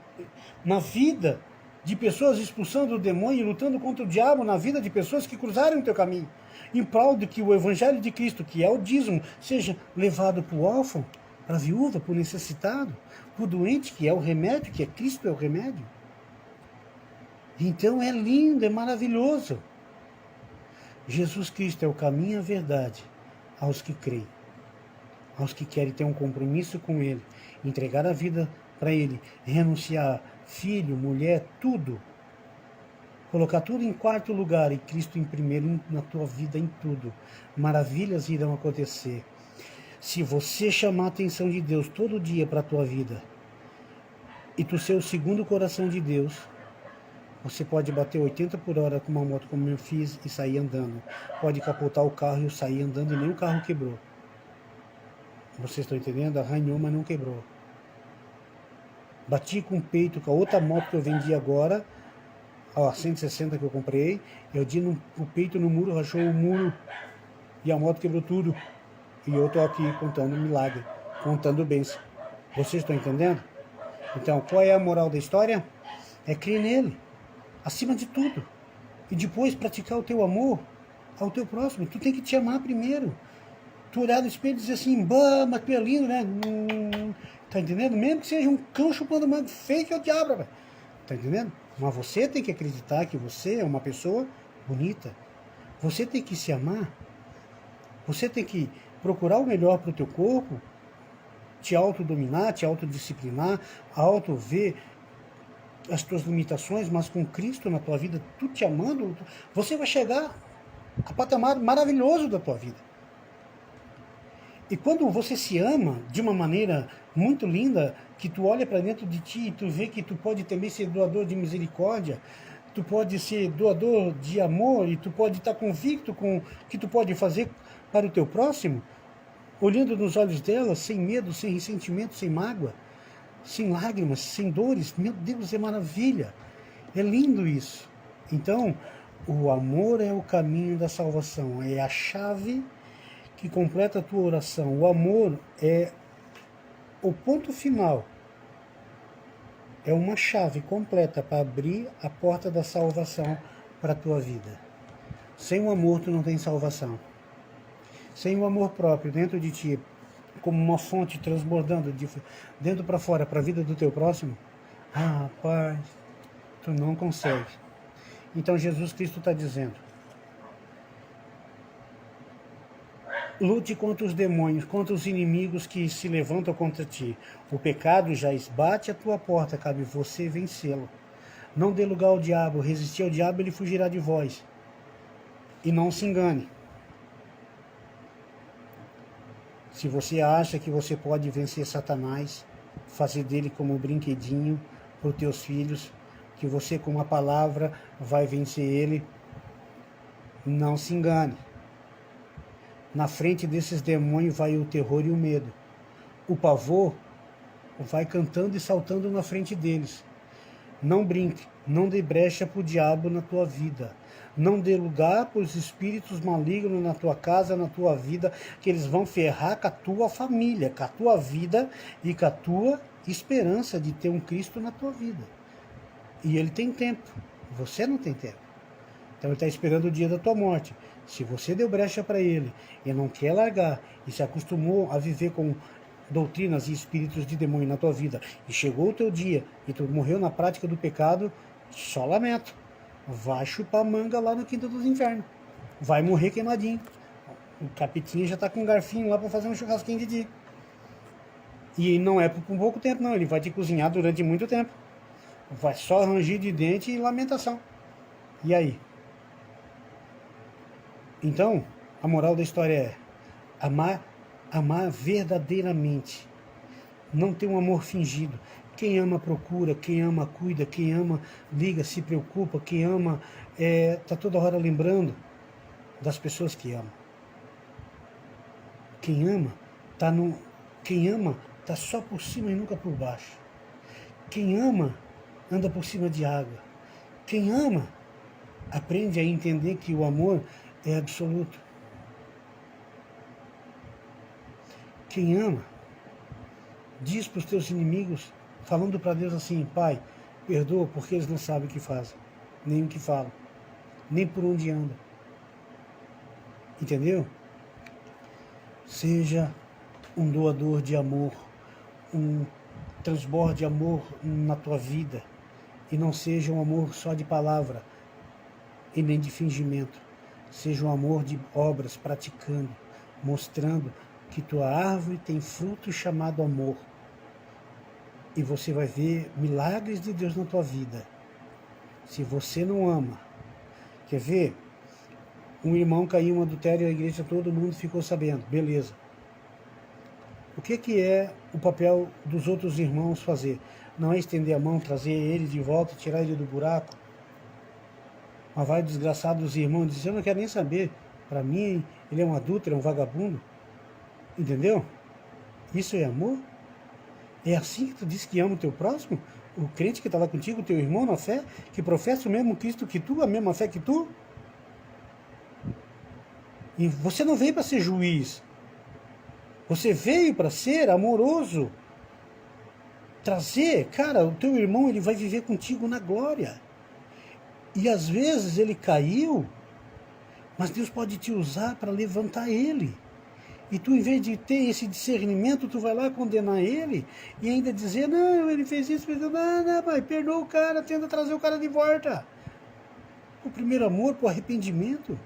na vida de pessoas, expulsando o demônio e lutando contra o diabo na vida de pessoas que cruzarem o teu caminho, em prol de que o evangelho de Cristo, que é o dízimo, seja levado para o órfão, para a viúva, para o necessitado, para o doente, que é o remédio, que é Cristo é o remédio. Então é lindo, é maravilhoso. Jesus Cristo é o caminho e a verdade aos que creem, aos que querem ter um compromisso com Ele, entregar a vida para Ele, renunciar filho, mulher, tudo, colocar tudo em quarto lugar e Cristo em primeiro na tua vida, em tudo. Maravilhas irão acontecer. Se você chamar a atenção de Deus todo dia para a tua vida e tu ser o segundo coração de Deus, você pode bater 80 por hora com uma moto como eu fiz e sair andando. Pode capotar o carro e eu sair andando e nem o carro quebrou. Vocês estão entendendo? Arranhou, mas não quebrou. Bati com o peito com a outra moto que eu vendi agora, a 160 que eu comprei, eu dei o peito no muro, rachou o muro e a moto quebrou tudo. E eu estou aqui contando milagre, contando bênção. Vocês estão entendendo? Então, qual é a moral da história? É crer nele, acima de tudo. E depois praticar o teu amor ao teu próximo. Tu tem que te amar primeiro. Tu olhar no espelho e dizer assim, bah, mas tu é lindo, né? Tá entendendo? Mesmo que seja um cão chupando mango feio que é o diabo, velho. Tá entendendo? Mas você tem que acreditar que você é uma pessoa bonita. Você tem que se amar. Você tem que procurar o melhor para o teu corpo, te autodominar, te autodisciplinar, auto-ver as tuas limitações, mas com Cristo na tua vida, tu te amando, você vai chegar a patamar maravilhoso da tua vida. E quando você se ama de uma maneira muito linda, que tu olha para dentro de ti e tu vê que tu pode também ser doador de misericórdia, tu pode ser doador de amor e tu pode estar convicto com o que tu pode fazer para o teu próximo, olhando nos olhos dela, sem medo, sem ressentimento, sem mágoa, sem lágrimas, sem dores. Meu Deus, é maravilha. É lindo isso. Então, O amor é o caminho da salvação, é a chave que completa a tua oração. O amor é o ponto final, é uma chave completa para abrir a porta da salvação para a tua vida. Sem o amor tu não tem salvação. Sem o amor próprio dentro de ti, como uma fonte transbordando de dentro para fora para a vida do teu próximo, rapaz, tu não consegue. Então Jesus Cristo está dizendo: lute contra os demônios, contra os inimigos que se levantam contra ti. O pecado já bate à tua porta, cabe você vencê-lo. Não dê lugar ao diabo, resistir ao diabo, ele fugirá de vós. E não se engane. Se você acha que você pode vencer Satanás, fazer dele como um brinquedinho para os teus filhos, que você com uma palavra vai vencer ele, não se engane. Na frente desses demônios vai o terror e o medo. O pavor vai cantando e saltando na frente deles. Não brinque, não dê brecha para o diabo na tua vida. Não dê lugar para os espíritos malignos na tua casa, na tua vida, que eles vão ferrar com a tua família, com a tua vida e com a tua esperança de ter um Cristo na tua vida. E ele tem tempo, você não tem tempo. Então ele está esperando o dia da tua morte. Se você deu brecha para ele e não quer largar e se acostumou a viver com doutrinas e espíritos de demônio na tua vida e chegou o teu dia e tu morreu na prática do pecado, só lamento. Vai chupar manga lá no quinto dos infernos. Vai morrer queimadinho. O capitinho já está com um garfinho lá para fazer um churrasquinho de dia. E não é por pouco tempo não, ele vai te cozinhar durante muito tempo. Vai só ranger de dente e lamentação. E aí? Então, a moral da história é amar verdadeiramente. Não ter um amor fingido. Quem ama procura, quem ama cuida, quem ama liga, se preocupa, quem ama está toda hora lembrando das pessoas que ama. Quem ama está só por cima e nunca por baixo. Quem ama anda por cima de água. Quem ama aprende a entender que o amor é absoluto. Quem ama diz para os teus inimigos, falando para Deus assim: Pai, perdoa porque eles não sabem o que fazem, nem o que falam, nem por onde andam. Entendeu? Seja um doador de amor, um transborde de amor na tua vida, e não seja um amor só de palavra e nem de fingimento. Seja um amor de obras, praticando, mostrando que tua árvore tem fruto chamado amor. E você vai ver milagres de Deus na tua vida. Se você não ama, quer ver? Um irmão caiu em adultério, a igreja, todo mundo ficou sabendo, beleza. O que é o papel dos outros irmãos fazer? Não é estender a mão, trazer ele de volta, tirar ele do buraco. Mas vai desgraçado dos irmãos dizer: eu não quero nem saber. Para mim, ele é um adúltero, é um vagabundo. Entendeu? Isso é amor? É assim que tu diz que ama o teu próximo? O crente que está lá contigo, o teu irmão na fé, que professa o mesmo Cristo que tu, a mesma fé que tu? E você não veio para ser juiz. Você veio para ser amoroso. Trazer, cara, o teu irmão, ele vai viver contigo na glória. E às vezes ele caiu, mas Deus pode te usar para levantar ele. E tu, em vez de ter esse discernimento, tu vai lá condenar ele e ainda dizer: não, ele fez isso, fez isso. Não, pai, perdoa o cara, tenta trazer o cara de volta. O primeiro amor, o arrependimento,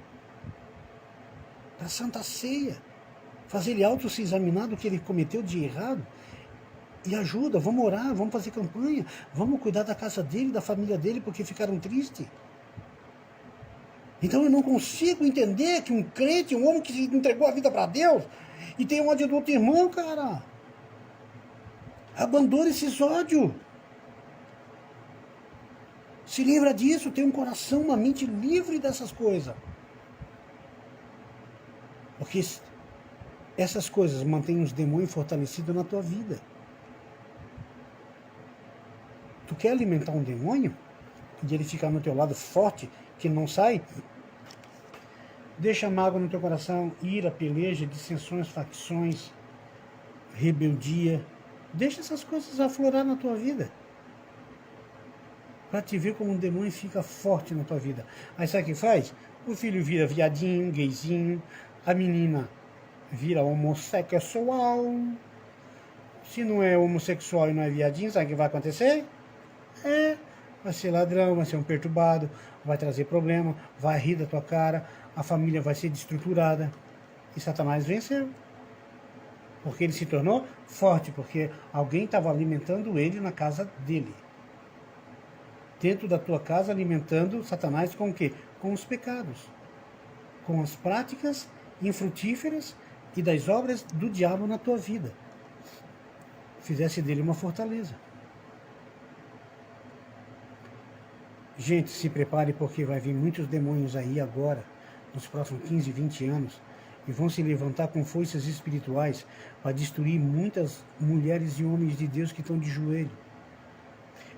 da Santa Ceia. Fazer ele auto se examinar do que ele cometeu de errado. E ajuda, vamos orar, vamos fazer campanha, vamos cuidar da casa dele, da família dele, porque ficaram tristes. Então eu não consigo entender que um crente, um homem que entregou a vida para Deus e tem ódio do outro irmão, cara. Abandone esses ódios. Se livra disso, tem um coração, uma mente livre dessas coisas. Porque essas coisas mantêm os demônios fortalecidos na tua vida. Tu quer alimentar um demônio? de ele ficar no teu lado forte, que não sai, deixa mágoa no teu coração, ira, peleja, dissensões, facções, rebeldia. Deixa essas coisas aflorar na tua vida, para te ver como um demônio fica forte na tua vida. Aí sabe o que faz? O filho vira viadinho, gayzinho, a menina vira homossexual. Se não é homossexual e não é viadinho, sabe o que vai acontecer? Vai ser ladrão, vai ser um perturbado, vai trazer problema, vai rir da tua cara, a família vai ser destruturada. E Satanás venceu. Porque ele se tornou forte, porque alguém estava alimentando ele na casa dele. Dentro da tua casa, alimentando Satanás com o quê? Com os pecados. Com as práticas infrutíferas e das obras do diabo na tua vida. Fizesse dele uma fortaleza. Gente, se prepare porque vai vir muitos demônios aí agora, nos próximos 15, 20 anos, e vão se levantar com forças espirituais para destruir muitas mulheres e homens de Deus que estão de joelho.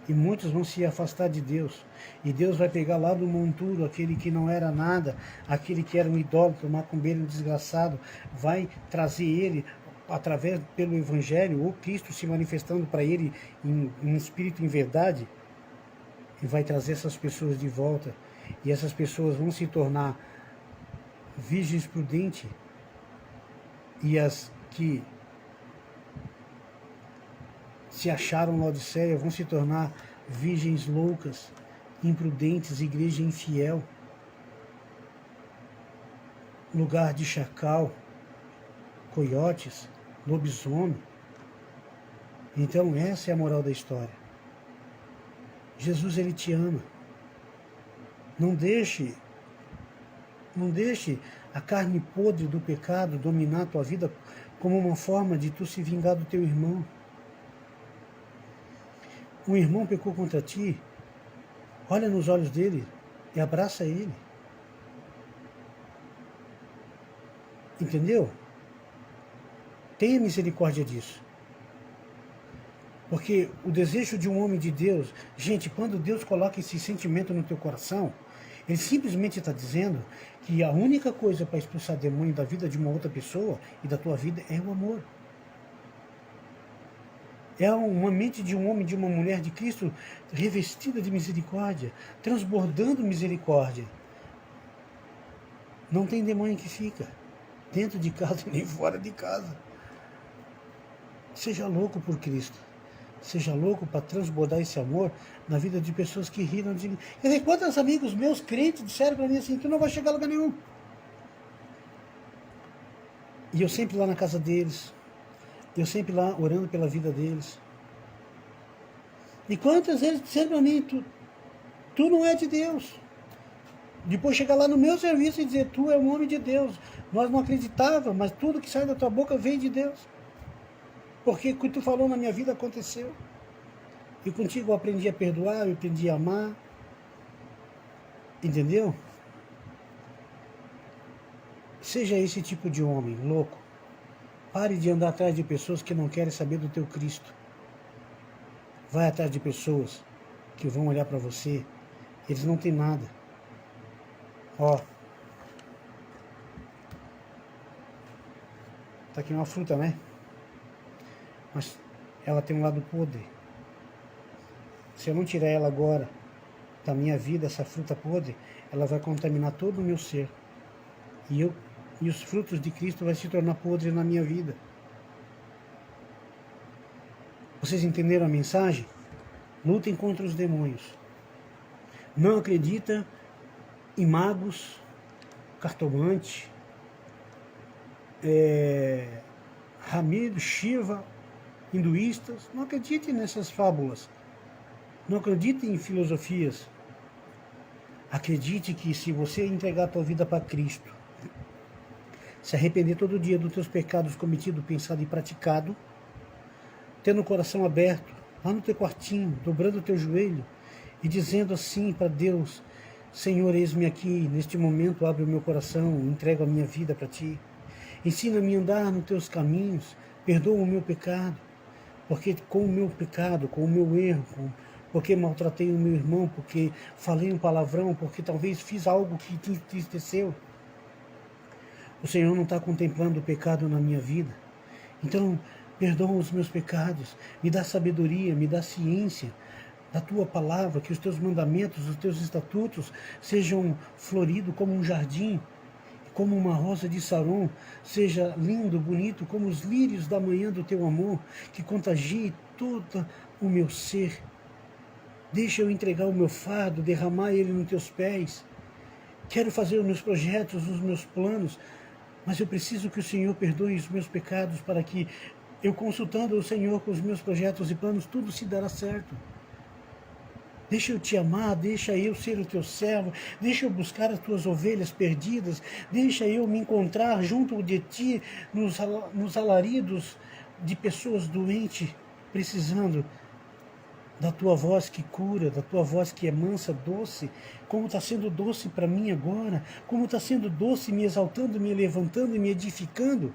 E muitos vão se afastar de Deus. E Deus vai pegar lá do monturo aquele que não era nada, aquele que era um idólatra, um macumbeiro, um desgraçado, vai trazer ele através pelo Evangelho, ou Cristo se manifestando para ele em espírito, em verdade, e vai trazer essas pessoas de volta. E essas pessoas vão se tornar virgens prudentes, e as que se acharam na Odisseia vão se tornar virgens loucas, imprudentes, igreja infiel, lugar de chacal, coiotes, lobisomem. Então essa é a moral da história. Jesus, ele te ama. Não deixe a carne podre do pecado dominar a tua vida como uma forma de tu se vingar do teu irmão. Um irmão pecou contra ti, olha nos olhos dele e abraça ele. Entendeu? Tenha misericórdia disso. Porque o desejo de um homem de Deus, gente, quando Deus coloca esse sentimento no teu coração, ele simplesmente está dizendo que a única coisa para expulsar demônio da vida de uma outra pessoa e da tua vida é o amor. É uma mente de um homem, de uma mulher de Cristo revestida de misericórdia, transbordando misericórdia. Não tem demônio que fica dentro de casa nem fora de casa. Seja louco por Cristo. Seja louco para transbordar esse amor na vida de pessoas que riram de mim. Quer dizer, quantos amigos meus crentes disseram para mim assim, tu não vai chegar a lugar nenhum. E eu sempre lá na casa deles, eu sempre lá orando pela vida deles. E quantas vezes disseram para mim, tu não é de Deus. Depois chegar lá no meu serviço e dizer, tu é um homem de Deus. Nós não acreditávamos, mas tudo que sai da tua boca vem de Deus. Porque o que tu falou na minha vida aconteceu. E contigo eu aprendi a perdoar, eu aprendi a amar. Entendeu? Seja esse tipo de homem, louco. Pare de andar atrás de pessoas que não querem saber do teu Cristo. Vai atrás de pessoas que vão olhar para você. Eles não têm nada. Ó. Tá aqui uma fruta, né? Mas ela tem um lado podre. Se eu não tirar ela agora da minha vida, essa fruta podre, ela vai contaminar todo o meu ser. E os frutos de Cristo vão se tornar podres na minha vida. Vocês entenderam a mensagem? Lutem contra os demônios. Não acredita em magos, cartomante, Ramiro, Shiva, hinduístas. Não acredite nessas fábulas. Não acredite em filosofias. Acredite que se você entregar a tua vida para Cristo, se arrepender todo dia dos teus pecados cometidos, pensado e praticado, tendo o coração aberto, lá no teu quartinho, dobrando o teu joelho e dizendo assim para Deus, Senhor, eis-me aqui, neste momento abre o meu coração, entrego a minha vida para Ti. Ensina-me a andar nos Teus caminhos, perdoa o meu pecado, porque com o meu pecado, com o meu erro, porque maltratei o meu irmão, porque falei um palavrão, porque talvez fiz algo que te entristeceu. O Senhor não está contemplando o pecado na minha vida. Então, perdoa os meus pecados, me dá sabedoria, me dá ciência da tua palavra, que os teus mandamentos, os teus estatutos sejam floridos como um jardim, como uma rosa de Saron, seja lindo, bonito, como os lírios da manhã do teu amor, que contagie todo o meu ser. Deixa eu entregar o meu fardo, derramar ele nos teus pés. Quero fazer os meus projetos, os meus planos, mas eu preciso que o Senhor perdoe os meus pecados para que eu, consultando o Senhor com os meus projetos e planos, tudo se dará certo. Deixa eu te amar, deixa eu ser o teu servo, deixa eu buscar as tuas ovelhas perdidas, deixa eu me encontrar junto de ti nos alaridos de pessoas doentes, precisando da tua voz que cura, da tua voz que é mansa, doce, como está sendo doce para mim agora, como está sendo doce me exaltando, me levantando e me edificando.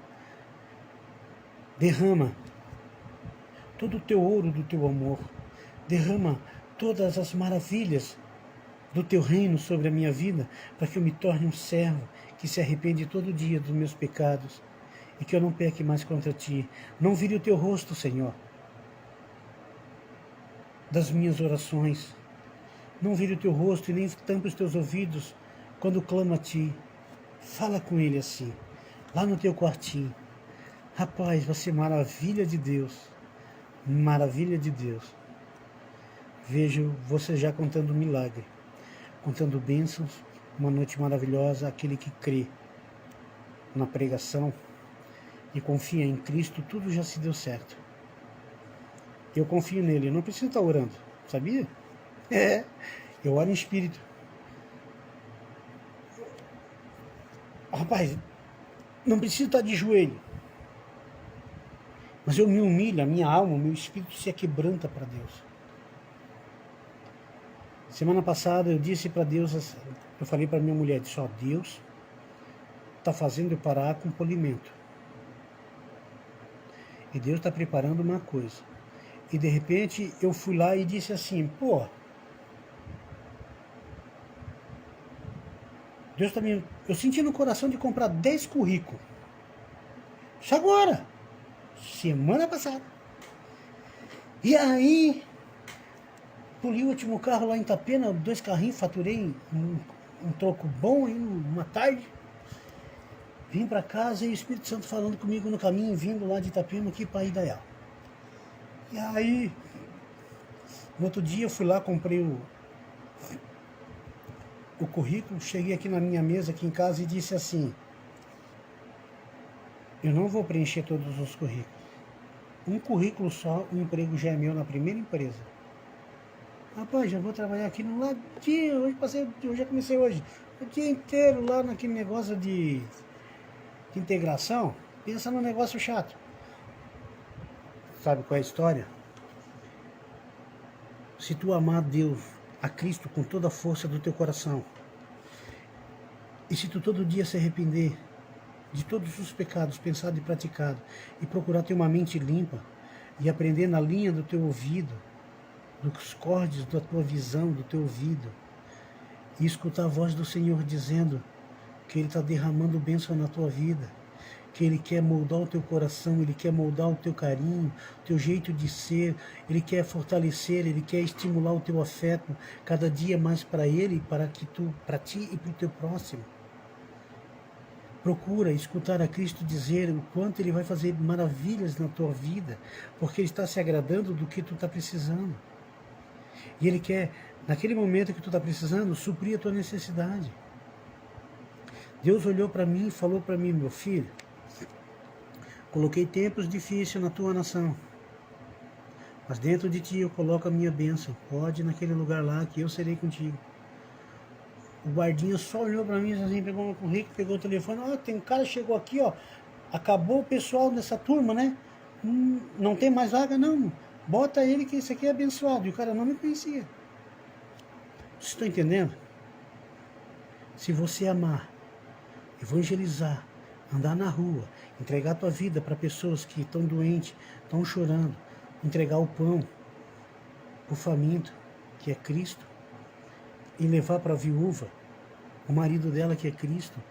Derrama todo o teu ouro do teu amor, derrama todas as maravilhas do teu reino sobre a minha vida, para que eu me torne um servo que se arrepende todo dia dos meus pecados e que eu não peque mais contra ti. Não vire o teu rosto, Senhor, das minhas orações. Não vire o teu rosto e nem tampe os teus ouvidos quando clama a ti. Fala com ele assim, lá no teu quartinho. Rapaz, vai ser maravilha de Deus. Maravilha de Deus. Vejo você já contando milagre, contando bênçãos, uma noite maravilhosa. Aquele que crê na pregação e confia em Cristo, tudo já se deu certo. Eu confio nele, eu não preciso estar orando, sabia? Eu oro em espírito. Rapaz, não preciso estar de joelho, mas eu me humilho, a minha alma, o meu espírito se aquebranta para Deus. Semana passada eu disse para Deus, eu falei para minha mulher, disse, ó, Deus está fazendo eu parar com polimento. E Deus está preparando uma coisa. E de repente eu fui lá e disse assim, pô, Deus também, eu senti no coração de comprar 10 currículos. Isso agora, semana passada. E aí, puli o último carro lá em Itapena, 2 carrinhos, faturei um troco bom em uma tarde. Vim para casa e o Espírito Santo falando comigo no caminho, vindo lá de Itapema aqui para Indaial. E aí, no outro dia eu fui lá, comprei o currículo, cheguei aqui na minha mesa, aqui em casa, e disse assim, eu não vou preencher todos os currículos. Um currículo só, o emprego já é meu na primeira empresa. Rapaz, já vou trabalhar aqui no ladinho, eu já comecei hoje, o dia inteiro lá naquele negócio de integração, pensa num negócio chato. Sabe qual é a história? Se tu amar a Deus, a Cristo com toda a força do teu coração, e se tu todo dia se arrepender de todos os pecados pensados e praticados, e procurar ter uma mente limpa, e aprender na linha do teu ouvido, dos cordes da tua visão, do teu ouvido, e escutar a voz do Senhor dizendo que Ele está derramando bênção na tua vida, que Ele quer moldar o teu coração, Ele quer moldar o teu carinho, o teu jeito de ser, Ele quer fortalecer, Ele quer estimular o teu afeto cada dia mais para Ele, para ti e para o teu próximo. Procura escutar a Cristo dizer o quanto Ele vai fazer maravilhas na tua vida, porque Ele está se agradando do que tu está precisando. E Ele quer, naquele momento que tu está precisando, suprir a tua necessidade. Deus olhou para mim e falou para mim, meu filho, coloquei tempos difíceis na tua nação, mas dentro de ti eu coloco a minha bênção. Pode ir naquele lugar lá que eu serei contigo. O guardinha só olhou para mim assim, pegou meu currículo, pegou o telefone, ó, tem um cara que chegou aqui, ó, acabou o pessoal dessa turma, né? Não tem mais vaga, não. Bota ele que esse aqui é abençoado. E o cara não me conhecia. Vocês estão entendendo? Se você amar, evangelizar, andar na rua, entregar a tua vida para pessoas que estão doentes, estão chorando, entregar o pão para o faminto, que é Cristo, e levar para a viúva o marido dela, que é Cristo,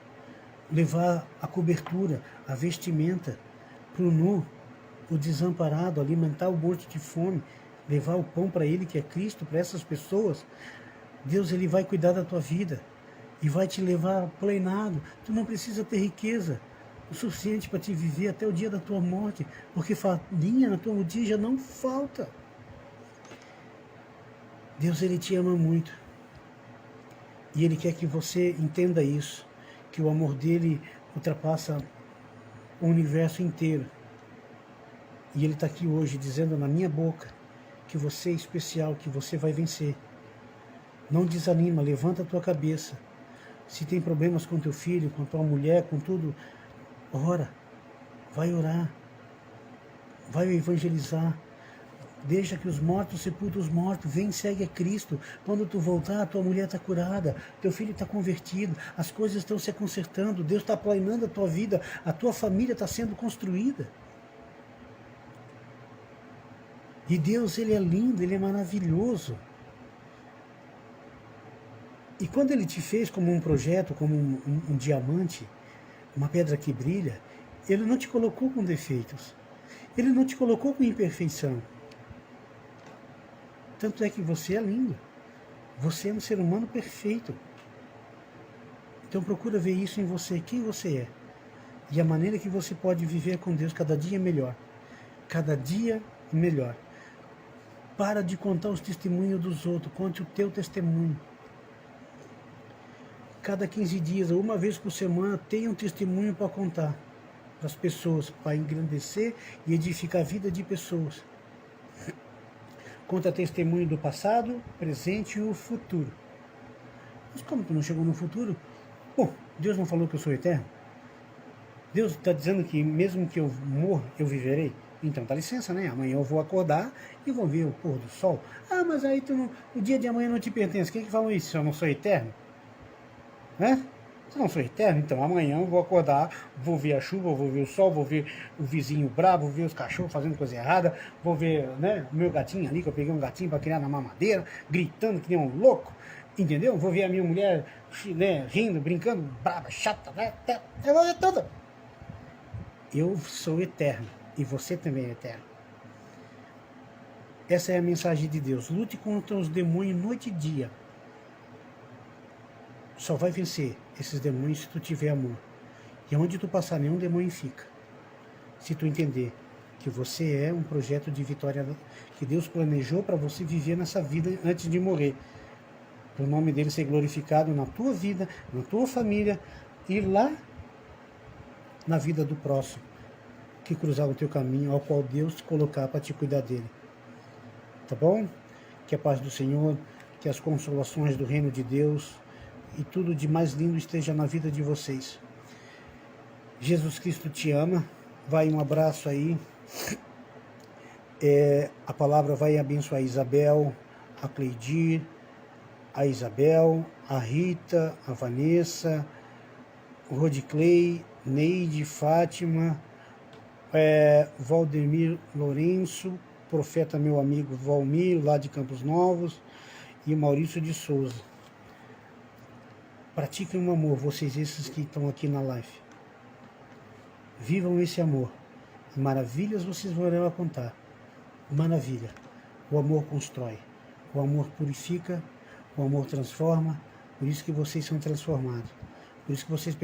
levar a cobertura, a vestimenta para o nu, o desamparado, alimentar o morto de fome, levar o pão para ele, que é Cristo, para essas pessoas. Deus, ele vai cuidar da tua vida e vai te levar plenado. Tu não precisa ter riqueza o suficiente para te viver até o dia da tua morte, porque farinha na tua botija não falta. Deus, ele te ama muito. E ele quer que você entenda isso, que o amor dele ultrapassa o universo inteiro. E ele está aqui hoje dizendo na minha boca que você é especial, que você vai vencer. Não desanima, levanta a tua cabeça. Se tem problemas com teu filho, com tua mulher, com tudo, ora, vai orar, vai evangelizar. Deixa que os mortos sepultem os mortos. Vem, segue a Cristo. Quando tu voltar, a tua mulher está curada, teu filho está convertido, as coisas estão se consertando, Deus está planejando a tua vida, a tua família está sendo construída. E Deus, ele é lindo, ele é maravilhoso. E quando ele te fez como um projeto, como um diamante, uma pedra que brilha, ele não te colocou com defeitos. Ele não te colocou com imperfeição. Tanto é que você é lindo. Você é um ser humano perfeito. Então procura ver isso em você, quem você é. E a maneira que você pode viver com Deus cada dia melhor. Cada dia melhor. Para de contar os testemunhos dos outros, conte o teu testemunho. Cada 15 dias, ou uma vez por semana, tenha um testemunho para contar para as pessoas, para engrandecer e edificar a vida de pessoas. Conta testemunho do passado, presente e o futuro. Mas como tu não chegou no futuro? Bom, Deus não falou que eu sou eterno? Deus está dizendo que mesmo que eu morra, eu viverei? Então dá licença, né? Amanhã eu vou acordar e vou ver o pôr do sol. Ah, mas aí o dia de amanhã não te pertence. Quem que falou isso? Se eu não sou eterno? Né? Se eu não sou eterno, então amanhã eu vou acordar, vou ver a chuva, vou ver o sol, vou ver o vizinho bravo, vou ver os cachorros fazendo coisa errada, vou ver, né, o meu gatinho ali, que eu peguei um gatinho para criar na mamadeira, gritando que nem um louco, entendeu? Vou ver a minha mulher, né, rindo, brincando, brava, chata, né? Eu vou ver tudo. Eu sou eterno e você também é eterno. Essa é a mensagem de Deus. Lute contra os demônios noite e dia. Só vai vencer esses demônios se tu tiver amor. E onde tu passar, nenhum demônio fica. Se tu entender que você é um projeto de vitória que Deus planejou para você viver nessa vida antes de morrer. Para o nome dele ser glorificado na tua vida, na tua família e lá na vida do próximo que cruzar o teu caminho, ao qual Deus te colocar para te cuidar dele. Tá bom? Que a paz do Senhor, que as consolações do reino de Deus e tudo de mais lindo esteja na vida de vocês. Jesus Cristo te ama. Vai um abraço aí. A palavra vai abençoar a Isabel, a Cleidir, a Isabel, a Rita, a Vanessa, o Rodiclei, Neide, Fátima, Valdemir Lourenço, profeta meu amigo Valmir, lá de Campos Novos, e Maurício de Souza. Pratiquem o amor, vocês esses que estão aqui na live. Vivam esse amor. Maravilhas vocês vão contar. Maravilha. O amor constrói. O amor purifica. O amor transforma. Por isso que vocês são transformados. Por isso que vocês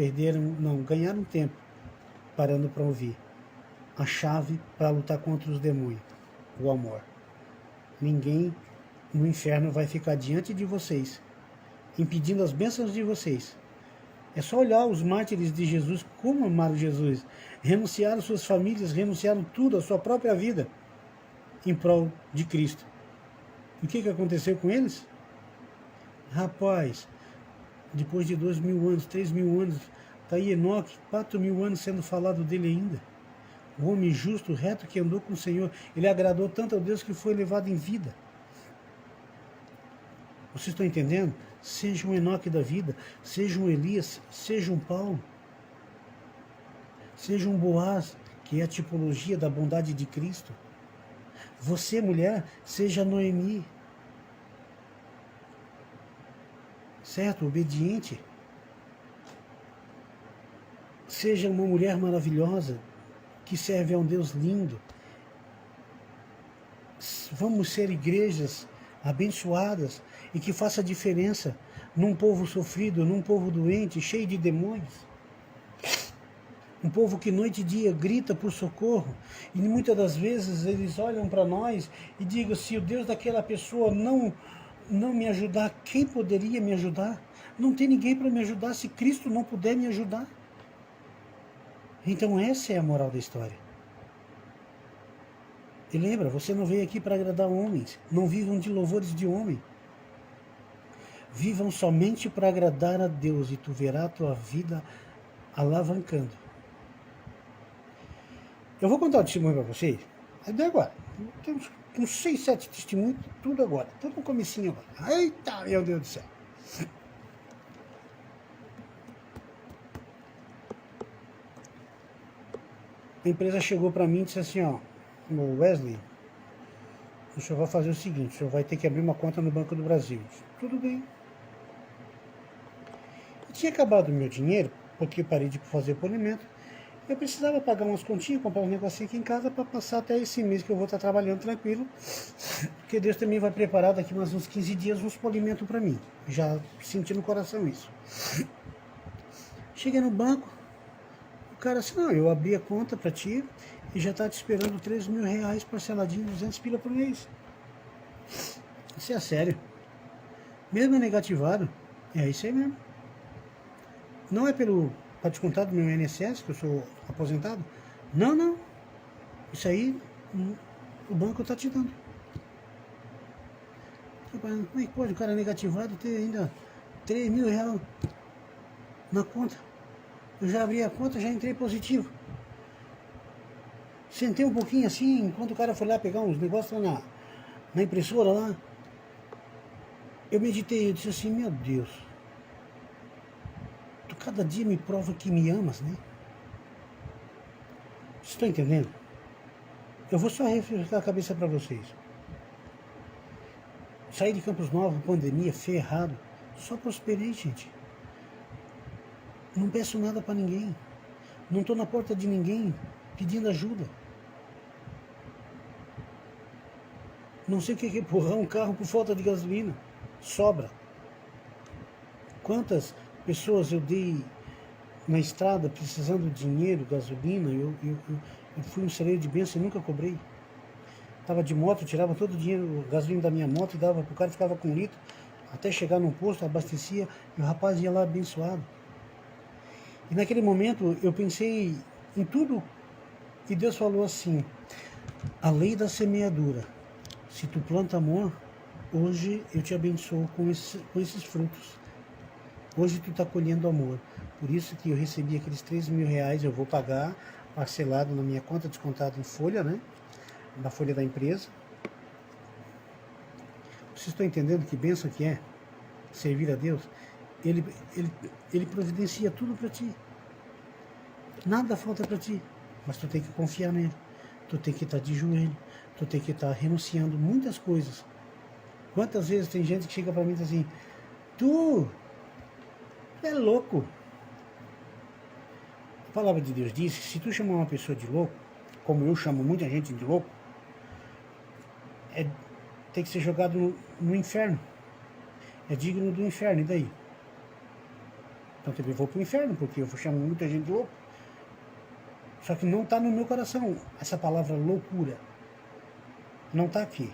ganharam tempo parando para ouvir. A chave para lutar contra os demônios. O amor. Ninguém no inferno vai ficar diante de vocês impedindo as bênçãos de vocês. É só olhar os mártires de Jesus, como amaram Jesus. Renunciaram suas famílias, renunciaram tudo, a sua própria vida, em prol de Cristo. E o que aconteceu com eles? Rapaz, depois de 2.000 anos, 3.000 anos, está aí Enoque, 4.000 anos sendo falado dele ainda. O homem justo, reto, que andou com o Senhor, ele agradou tanto a Deus que foi levado em vida. Vocês estão entendendo? Seja um Enoque da vida, seja um Elias, seja um Paulo, seja um Boaz, que é a tipologia da bondade de Cristo. Você, mulher, seja Noemi. certo? Obediente. Seja uma mulher maravilhosa, que serve a um Deus lindo. Vamos ser igrejas abençoadas e que faça diferença num povo sofrido, num povo doente, cheio de demônios. Um povo que noite e dia grita por socorro. E muitas das vezes eles olham para nós e digam, se o Deus daquela pessoa não me ajudar, quem poderia me ajudar? Não tem ninguém para me ajudar se Cristo não puder me ajudar. Então essa é a moral da história. E lembra, você não veio aqui para agradar homens. Não vivam de louvores de homem. Vivam somente para agradar a Deus e tu verás a tua vida alavancando. Eu vou contar o testemunho para vocês. Até agora. Temos uns 6, 7 testemunhos, tudo agora. Tudo no comecinho agora. Eita, meu Deus do céu. A empresa chegou para mim e disse assim, ó, Wesley, o senhor vai fazer o seguinte, o senhor vai ter que abrir uma conta no Banco do Brasil. Tudo bem. Eu tinha acabado o meu dinheiro, porque eu parei de fazer o polimento. Eu precisava pagar umas continhas, comprar um negocinho aqui em casa para passar até esse mês que eu vou estar trabalhando tranquilo. Porque Deus também vai preparar daqui mais uns 15 dias uns polimentos para mim. Já senti no coração isso. Cheguei no banco, o cara disse, não, eu abri a conta para ti e já está te esperando 3 mil reais parceladinho, 200 pila por mês. Isso é sério. Mesmo negativado, é isso aí mesmo. Não é para descontar do meu INSS, que eu sou aposentado. Não, não. Isso aí o banco está te dando. Como é que pode o cara negativado ter ainda 3 mil reais na conta? Eu já abri a conta, já entrei positivo. Sentei um pouquinho assim, enquanto o cara foi lá pegar uns negócios lá na impressora lá. Eu meditei, eu disse assim, meu Deus, tu cada dia me prova que me amas, né? Vocês estão entendendo? Eu vou só refrescar a cabeça para vocês. Saí de Campos Novos, pandemia, ferrado. Só prosperei, gente. Não peço nada para ninguém. Não estou na porta de ninguém pedindo ajuda. Não sei o que é empurrar um carro por falta de gasolina. Sobra. Quantas pessoas eu dei na estrada precisando de dinheiro, gasolina, eu fui um celeiro de bênção e nunca cobrei. Estava de moto, tirava todo o dinheiro, gasolina da minha moto e dava para o cara, ficava com 1 litro, até chegar num posto, abastecia e o rapaz ia lá abençoado. E naquele momento eu pensei em tudo e Deus falou assim, a lei da semeadura, se tu planta amor, hoje eu te abençoo com esses frutos. Hoje tu está colhendo amor. Por isso que eu recebi aqueles 3 mil reais, eu vou pagar parcelado na minha conta, descontado em folha, né? Na folha da empresa. Vocês estão entendendo que bênção que é servir a Deus? Ele providencia tudo para ti. Nada falta para ti. Mas tu tem que confiar nele. Tu tem que estar de joelho. Tu tem que estar renunciando muitas coisas. Quantas vezes tem gente que chega para mim e diz assim, tu é louco. A palavra de Deus diz que se tu chamar uma pessoa de louco, como eu chamo muita gente de louco, tem que ser jogado no inferno. É digno do inferno, e daí? Então também vou para o inferno, porque eu chamo muita gente de louco. Só que não está no meu coração essa palavra loucura. Não está aqui.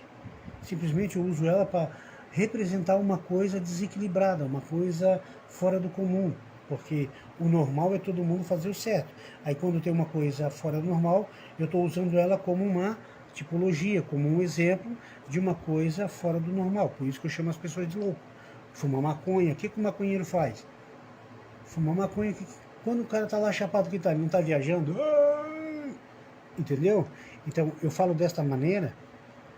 Simplesmente eu uso ela para representar uma coisa desequilibrada, uma coisa fora do comum. Porque o normal é todo mundo fazer o certo. Aí quando tem uma coisa fora do normal, eu estou usando ela como uma tipologia, como um exemplo de uma coisa fora do normal. Por isso que eu chamo as pessoas de louco. Fumar maconha, o que o maconheiro faz? Fumar maconha, quando o cara está lá chapado que tá, ele não está viajando, entendeu? Então eu falo desta maneira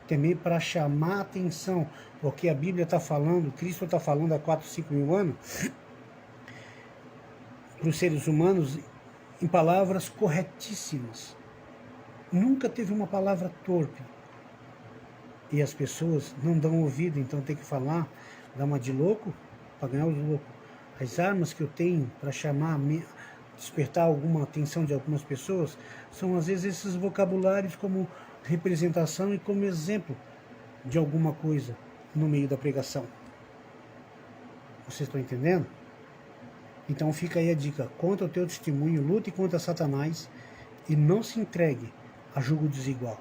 também para chamar a atenção, porque a Bíblia está falando, Cristo está falando há 4, 5 mil anos, para os seres humanos, em palavras corretíssimas. Nunca teve uma palavra torpe. E as pessoas não dão ouvido, então tem que falar, dar uma de louco. para ganhar os loucos. As armas que eu tenho para despertar alguma atenção de algumas pessoas são às vezes esses vocabulários como representação e como exemplo de alguma coisa no meio da pregação. Vocês estão entendendo? Então fica aí a dica, conta o teu testemunho, lute contra Satanás e não se entregue a julgo desigual,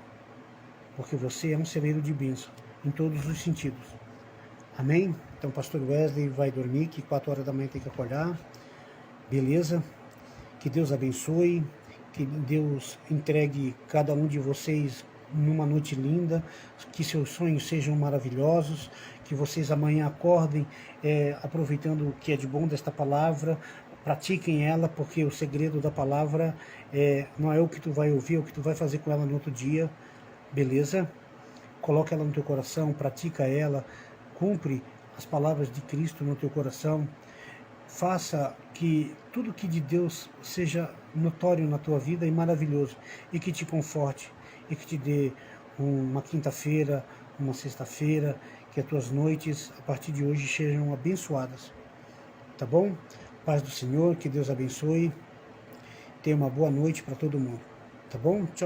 porque você é um celeiro de bênção em todos os sentidos. Amém? Então pastor Wesley vai dormir, que 4 horas da manhã tem que acordar, beleza? Que Deus abençoe, que Deus entregue cada um de vocês numa noite linda, que seus sonhos sejam maravilhosos, que vocês amanhã acordem aproveitando o que é de bom desta palavra, pratiquem ela, porque o segredo da palavra não é o que tu vai ouvir, é o que tu vai fazer com ela no outro dia, beleza? Coloca ela no teu coração, pratica ela, cumpre as palavras de Cristo no teu coração, faça que tudo que de Deus seja notório na tua vida e maravilhoso, e que te conforte, e que te dê uma quinta-feira, uma sexta-feira, que as tuas noites, a partir de hoje, sejam abençoadas. Tá bom? Paz do Senhor, que Deus abençoe. Tenha uma boa noite para todo mundo. Tá bom? Tchau.